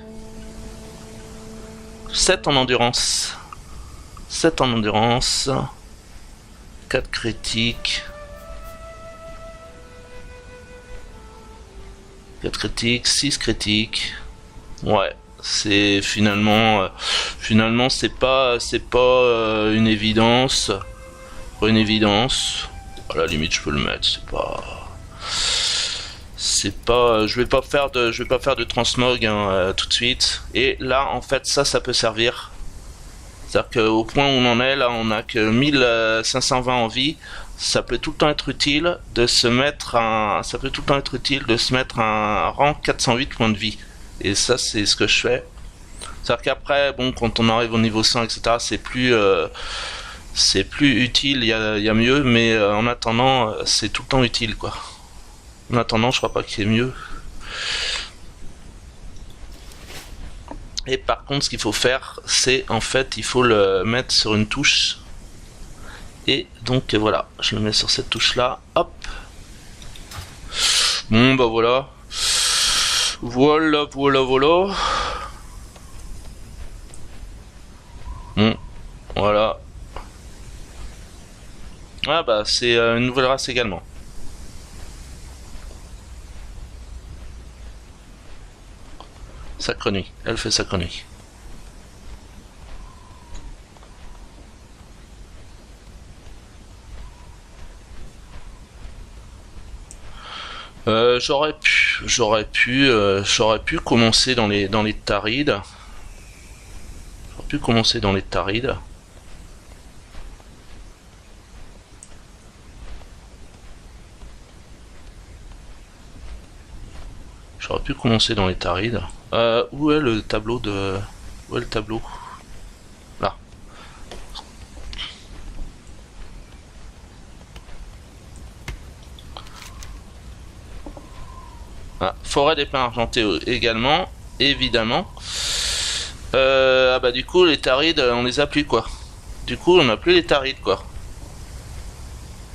S1: 7 en endurance. 7 en endurance. 4 critiques. 4 critiques, 6 critiques. Ouais, c'est finalement c'est pas une évidence. Pas une évidence. À la limite je peux le mettre, c'est pas je vais pas faire de transmog hein, tout de suite. Et là en fait ça peut servir. C'est-à-dire qu'au point où on en est là, on a que 1520 en vie. Ça peut tout le temps être utile de se mettre un rang 408 points de vie. Et ça c'est ce que je fais. C'est-à-dire qu'après bon, quand on arrive au niveau 100 etc, c'est plus utile, il y a mieux, mais en attendant c'est tout le temps utile quoi. En attendant je crois pas qu'il y ait mieux. Et par contre ce qu'il faut faire c'est en fait il faut le mettre sur une touche. Et donc voilà, je le mets sur cette touche là, hop. Bon bah voilà. Voilà. Bon, voilà. Ah bah c'est une nouvelle race également. Sacre nuit, elle fait sacre nuit. J'aurais pu commencer dans les Tarides. J'aurais pu commencer dans les Tarides. J'aurais pu commencer dans les Tarides. Où est le tableau de... Où est le tableau? Là. Ah, forêt des pins argentés également, évidemment. Ah bah du coup les Tarides on les a plus quoi. Du coup on a plus les Tarides quoi.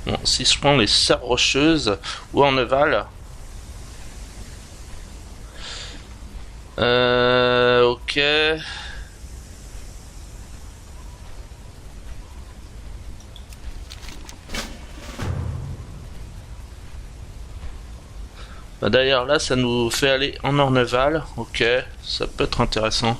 S1: Bon, si je prends les Serres Rocheuses ou en Neval. Ok. Bah d'ailleurs là ça nous fait aller en Orneval. Ok, ça peut être intéressant.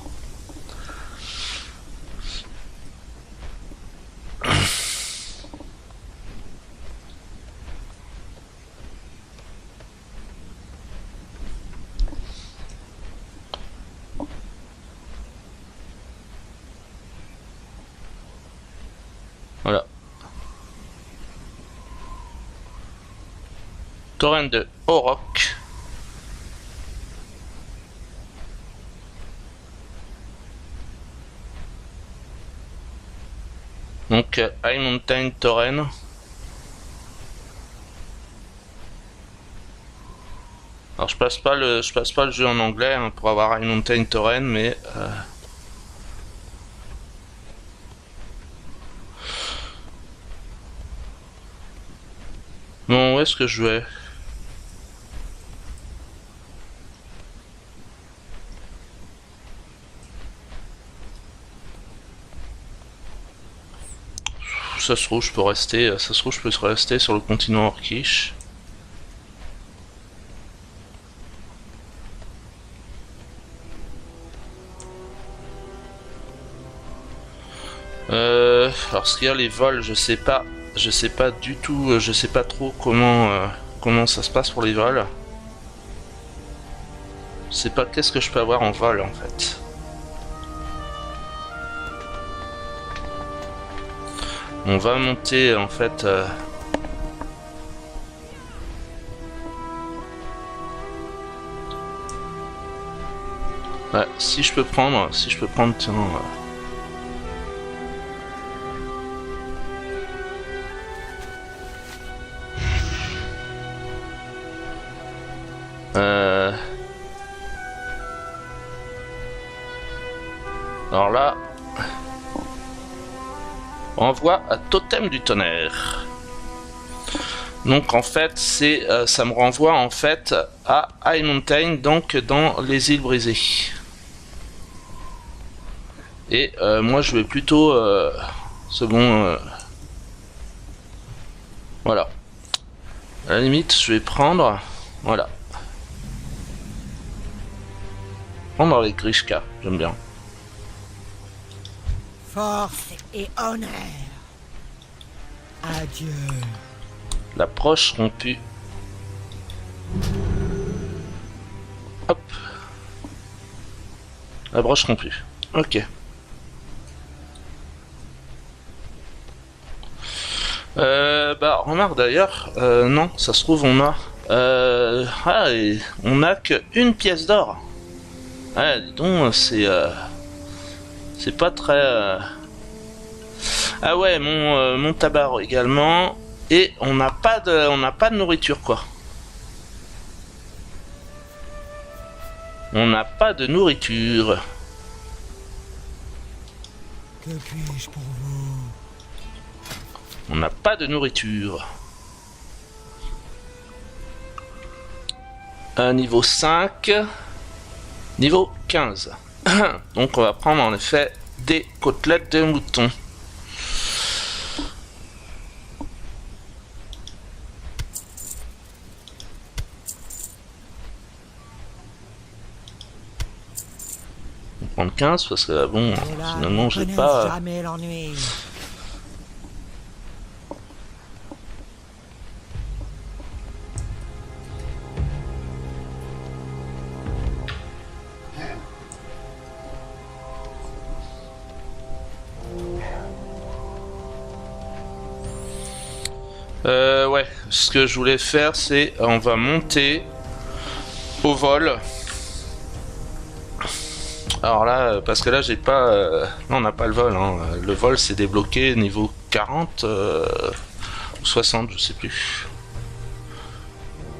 S1: Voilà. Torrent de Auroch. Donc High Mountain Torrent. Alors je passe pas le jeu en anglais hein, pour avoir High Mountain Torrent, mais bon, où est-ce que je vais? Ça se trouve, je peux rester. Ça se trouve, je peux rester sur le continent Orcish. Alors ce qu'il y a les vols, je sais pas du tout, je sais pas trop comment ça se passe pour les vols. Je sais pas qu'est-ce que je peux avoir en vol en fait. On va monter en fait. Ouais, si je peux prendre, tiens. Envoie à Totem du Tonnerre. Donc en fait, ça me renvoie en fait à High Mountain, donc dans les îles brisées. Et moi je vais plutôt... c'est bon... voilà. À la limite, je vais prendre... Voilà. Prendre les Grishka, j'aime bien.
S5: Force et honneur. Adieu.
S1: L'approche rompue. Hop. L'approche rompue. Ok. Bah remarque d'ailleurs, non, ça se trouve on a on a qu'une pièce d'or. Ah dis donc, c'est pas très ah ouais, mon tabac également. Et on n'a pas de nourriture quoi. On n'a pas de nourriture.
S5: Que puis-je pour vous?
S1: On n'a pas de nourriture. Niveau 5. Niveau 15. Donc on va prendre en effet des côtelettes de mouton. On va prendre 15 parce que bon, finalement j'ai pas...
S5: jamais l'ennui.
S1: Ouais, ce que je voulais faire, c'est on va monter au vol. Alors là, parce que là, j'ai pas... non, on n'a pas le vol. Hein. Le vol, c'est débloqué niveau 40 ou 60, je sais plus.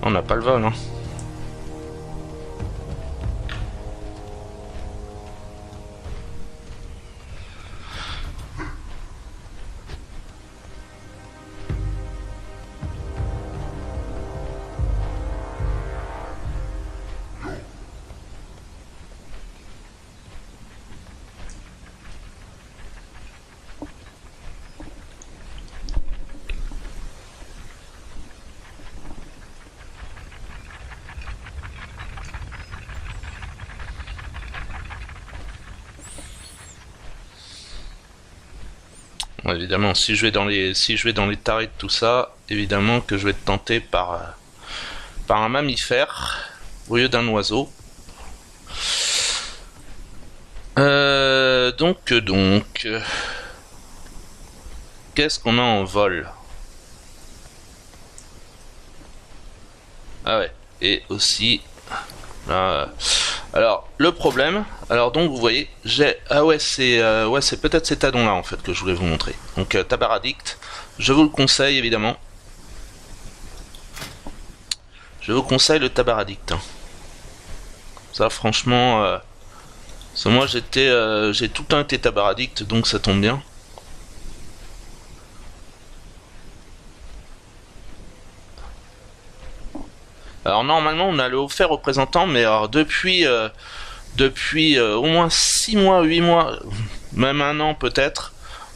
S1: On n'a pas le vol. Hein. Évidemment, si je vais dans les tarés de tout ça, évidemment que je vais être tenté par un mammifère au lieu d'un oiseau. Donc, qu'est-ce qu'on a en vol? Ah ouais, et aussi là. Alors le problème, alors donc vous voyez, c'est peut-être ces talons là en fait que je voulais vous montrer. Donc tabac addict, je vous le conseille évidemment. Je vous conseille le tabac addict. Hein. Ça franchement, moi j'ai tout le temps été tabac addict, donc ça tombe bien. Alors normalement on a le offert représentant, mais alors depuis au moins 6 mois, 8 mois, même un an peut-être,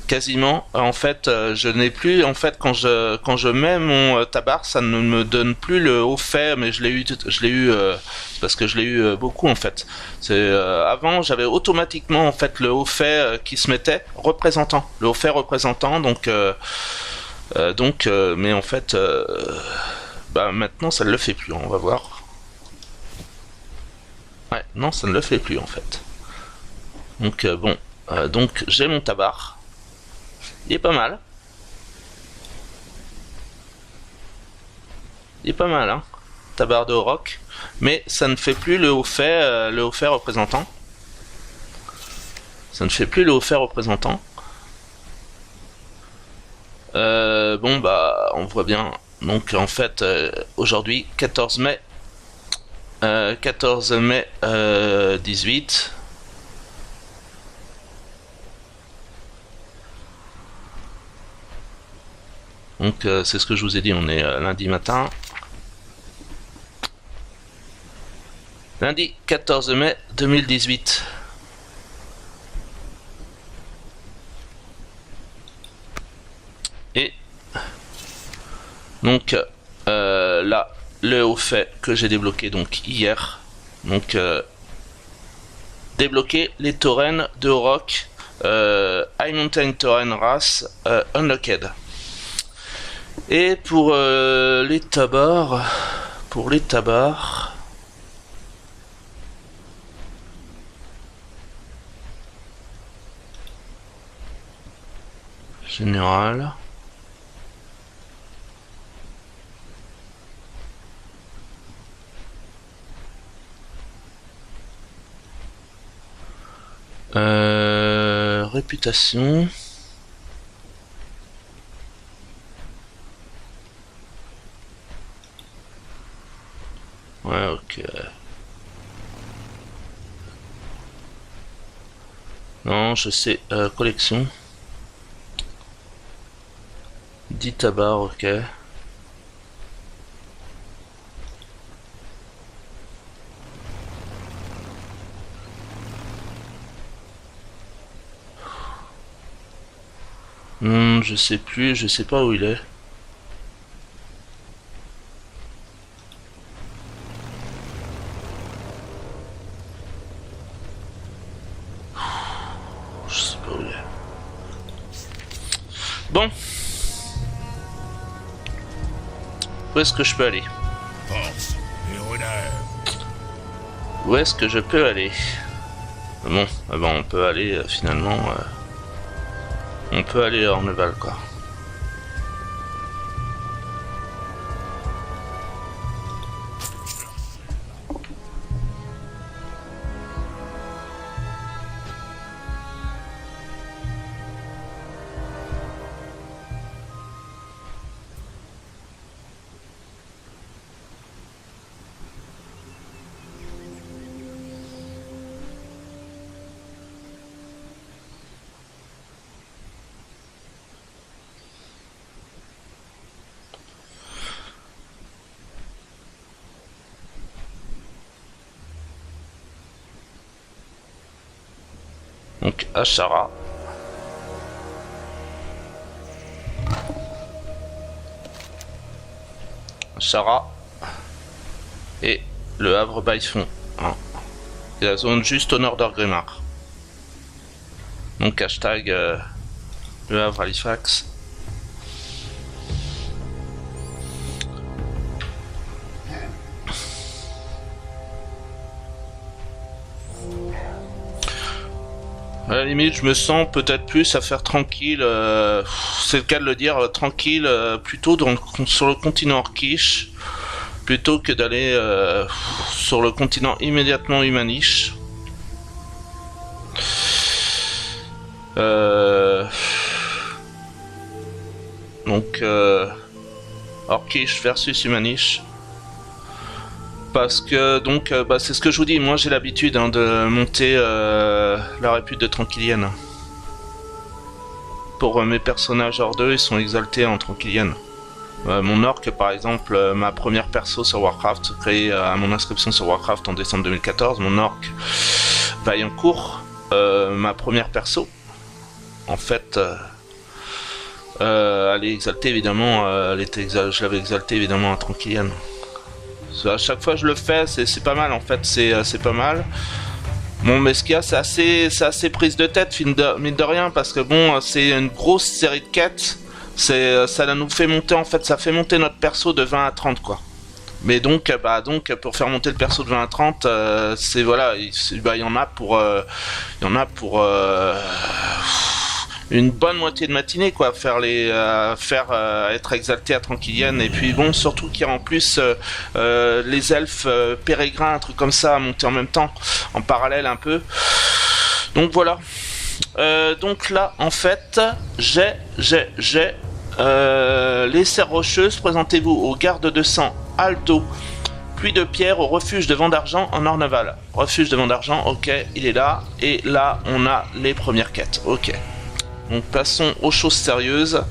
S1: quasiment, en fait je n'ai plus, en fait quand je mets mon tabac, ça ne me donne plus le haut fait, mais je l'ai eu parce que je l'ai eu beaucoup en fait. Avant j'avais automatiquement en fait le haut fait qui se mettait représentant, le haut fait représentant, donc mais en fait bah maintenant ça ne le fait plus, on va voir. Ouais, non, ça ne le fait plus en fait. Donc bon, donc j'ai mon tabac. Il est pas mal. Il est pas mal, hein. Tabac de rock. Mais ça ne fait plus le haut fait représentant. Ça ne fait plus le haut fait représentant. Bon bah on voit bien. Donc en fait aujourd'hui 14 mai 18. Donc c'est ce que je vous ai dit, on est lundi matin. Lundi 14 mai 2018. Et donc là, le haut fait que j'ai débloqué donc hier. Donc débloquer les taurennes de Orok, High Mountain Tauren Race Unlocked. Et pour les tabards, général. Réputation. Ouais, ok. Non, je sais. Collection. 10 tabards, ok. Je sais plus, je sais pas où il est. Je sais pas où il est. Bon. Où est-ce que je peux aller?
S4: Force et honneur.
S1: Où est-ce que je peux aller? Bon, on peut aller finalement... on peut aller à Orneval, quoi. Donc Ashara. Ashara. Et le Havre Baillefond. Hein. Et la zone juste au nord d'Orgrimmar. Donc hashtag le Havre Halifax. À la limite, je me sens peut-être plus à faire tranquille, c'est le cas de le dire, tranquille, plutôt sur le continent Orcish, plutôt que d'aller sur le continent immédiatement Humanish. Donc, Orcish versus Humanish. Parce que donc c'est ce que je vous dis, moi j'ai l'habitude de monter la répute de Tranquillienne. Pour mes personnages hors d'eux, ils sont exaltés en Tranquillienne. Mon orc par exemple, ma première perso sur Warcraft, créée à mon inscription sur Warcraft en décembre 2014, mon orc Vaillancourt, ma première perso, en fait elle est exaltée évidemment, je l'avais exaltée évidemment à Tranquillienne. À chaque fois que je le fais, c'est pas mal en fait, c'est pas mal. Bon, mais ce qu'il y a, c'est assez prise de tête, mine de rien, parce que bon, c'est une grosse série de quêtes. Ça nous fait monter en fait, ça fait monter notre perso de 20 à 30 quoi. Mais donc pour faire monter le perso de 20 à 30, c'est voilà, il y en a pour une bonne moitié de matinée quoi, faire être exalté à Tranquillienne. Et puis bon, surtout qu'il y a en plus les elfes pérégrins, un truc comme ça à monter en même temps, en parallèle un peu. Donc voilà. Donc là en fait j'ai les serres rocheuses. Présentez-vous au garde de sang Alto, pluie de pierre au refuge de Vent d'Argent en Orneval. Refuge de Vent d'Argent, ok, il est là. Et là on a les premières quêtes, ok. Donc passons aux choses sérieuses.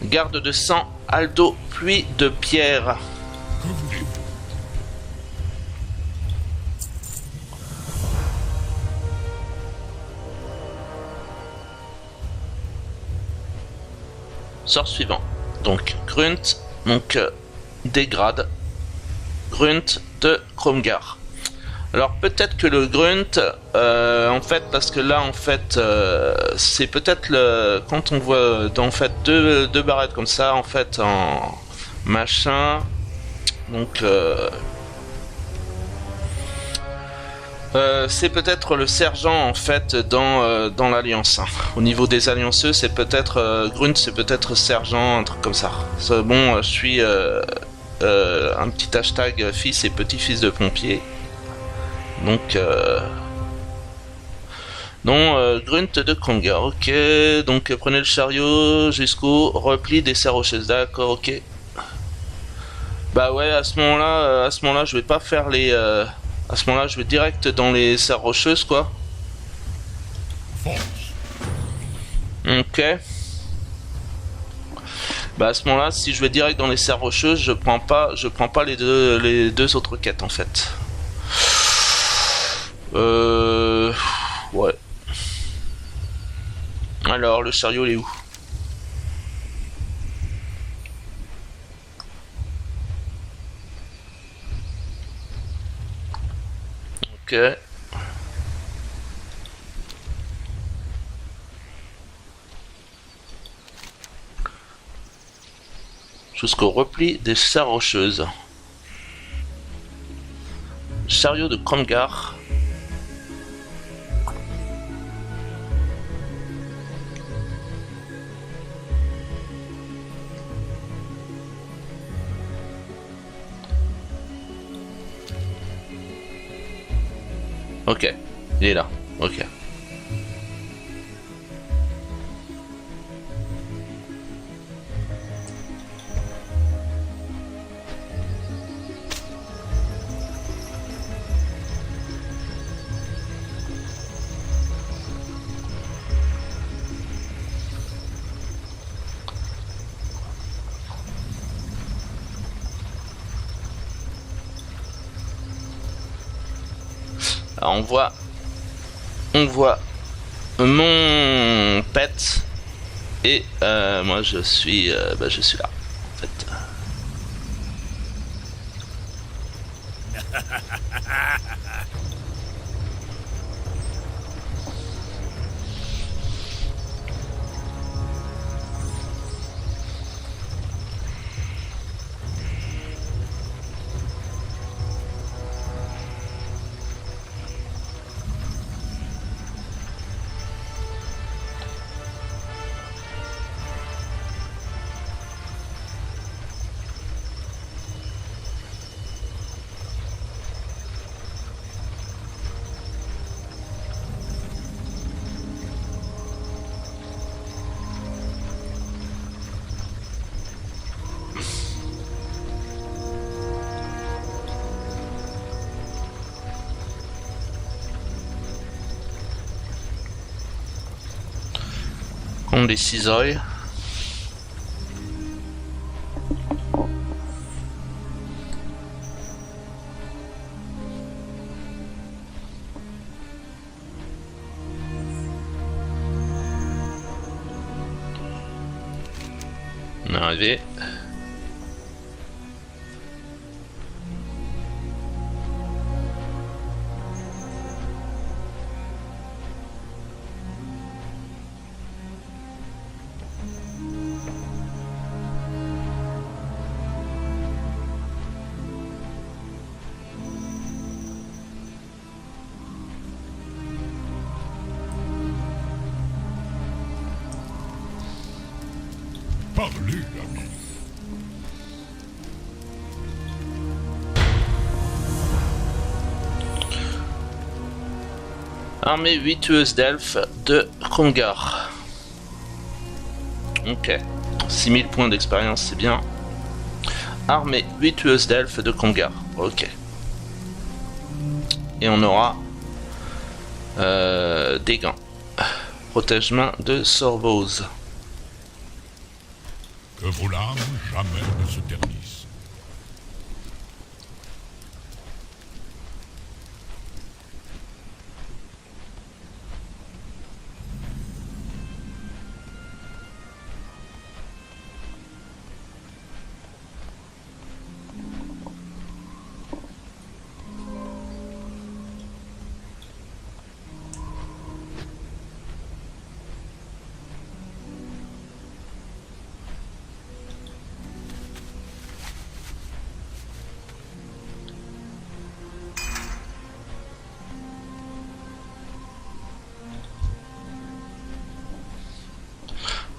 S1: Garde de sang, Aldo, pluie de pierre.
S4: Que voulez-vous?
S1: Sort suivant. Donc, Grunt, donc dégrade. Grunt de Kromgar. Alors peut-être que le Grunt, en fait, parce que là, en fait, c'est peut-être le quand on voit en fait deux barrettes comme ça, en fait, en machin. Donc c'est peut-être le sergent en fait dans l'alliance. Au niveau des allianceux, c'est peut-être Grunt, c'est peut-être sergent, un truc comme ça. Bon, je suis un petit hashtag fils et petit-fils de pompier. Donc non, Grunt de Kromgar, ok. Donc prenez le chariot jusqu'au repli des serres rocheuses, d'accord, ok. Bah ouais, à ce moment-là, je vais pas faire les. À ce moment-là, je vais direct dans les serres rocheuses, quoi.
S4: Force.
S1: Ok. Bah à ce moment-là, si je vais direct dans les serres rocheuses, je prends pas les deux autres quêtes en fait. Ouais. Alors, le chariot, il est où? Ok. Jusqu'au repli des serres rocheuses. Chariot de Kromgar. Ok, il est là. Ok. Alors on voit mon pet et moi je suis là en fait. Compte des cisailles. On est arrivé.
S4: Parlez, l'ami.
S1: Armée 8 tueuses d'elfes de Kromgar. Ok. 6000 points d'expérience, c'est bien. Armée 8 tueuses d'elfes de Kromgar. Ok. Et on aura des gants. Protège-main de Sorbose.
S4: Que Que vos larmes jamais ne se ternissent.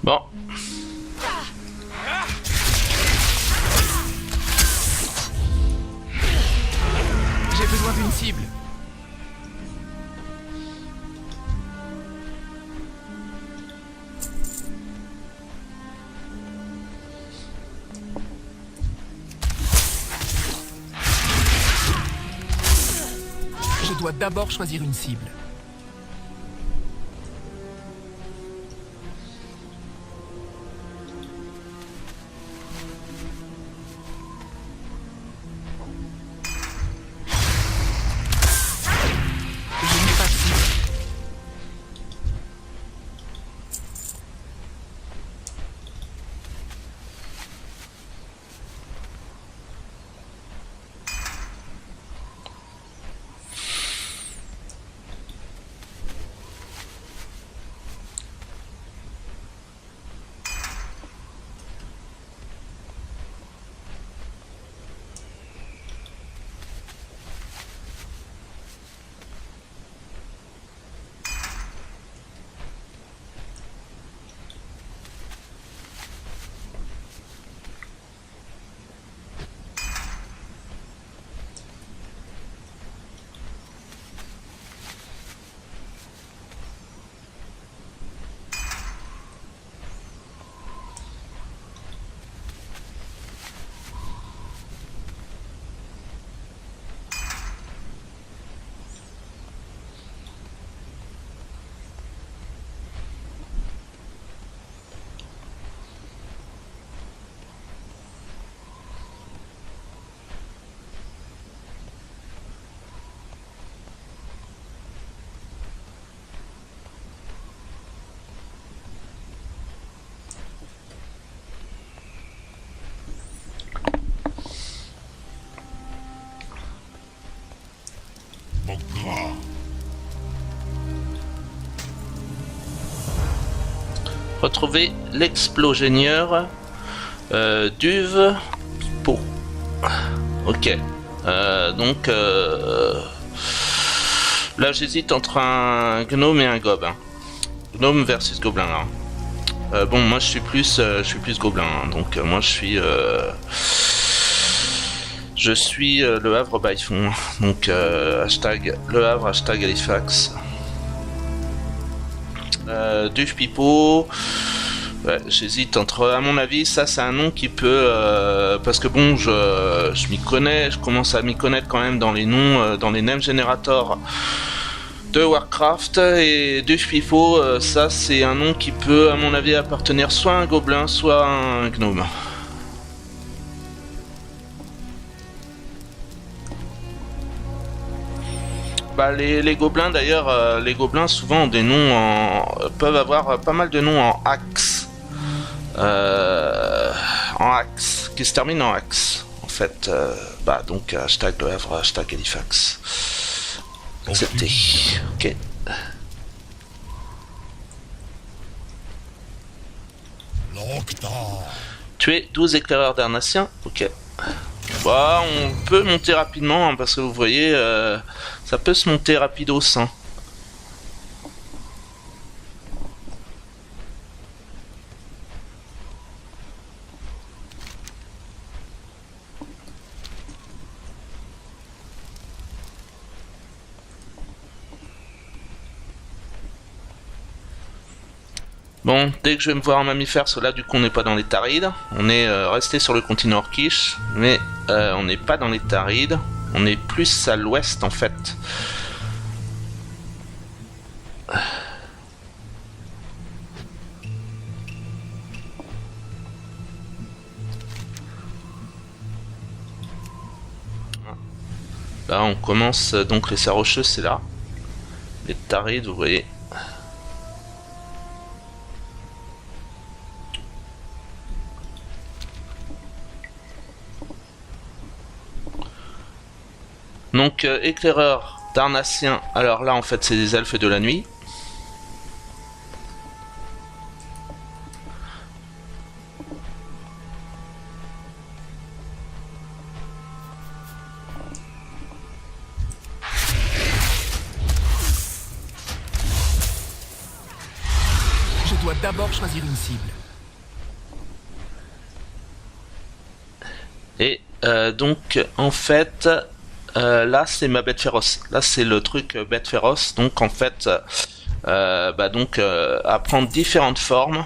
S1: Bon.
S2: J'ai besoin d'une cible. Je dois d'abord choisir une cible.
S1: Retrouver l'explogénieur d'Uve Pipo. Ok. Donc là j'hésite entre un gnome et un gobelin. Gnome versus gobelin là. Bon moi je suis plus gobelin hein. Donc moi je suis le Havre by fond. Donc hashtag le Havre, hashtag Halifax. Duve Pipo, ouais, j'hésite entre, à mon avis, ça c'est un nom qui peut, parce que bon, je m'y connais, je commence à m'y connaître quand même dans les noms, dans les name generators de Warcraft, et Duve Pipo, ça c'est un nom qui peut, à mon avis, appartenir soit à un gobelin, soit à un gnome. Bah, les gobelins d'ailleurs, les gobelins souvent ont des noms peuvent avoir pas mal de noms en axe, qui se terminent en axe. En fait, bah donc hashtag le Havre, hashtag Halifax. Accepté. Ok. Tuer 12 éclaireurs d'Arnassiens. Ok. Bah, on peut monter rapidement hein, parce que vous voyez, ça peut se monter rapidos. Hein. Bon, dès que je vais me voir en mammifère, cela du coup on n'est pas dans les Tarides. On est resté sur le continent Orcish, mais on n'est pas dans les Tarides. On est plus à l'ouest en fait. Là on commence donc les serres rocheuses, c'est là. Les tarides, vous voyez. Donc éclaireur Darnassien, alors là en fait c'est des elfes de la nuit.
S2: Je dois d'abord choisir une cible.
S1: Et donc en fait là c'est ma bête féroce. Là c'est le truc bête féroce. Donc en fait à prendre différentes formes.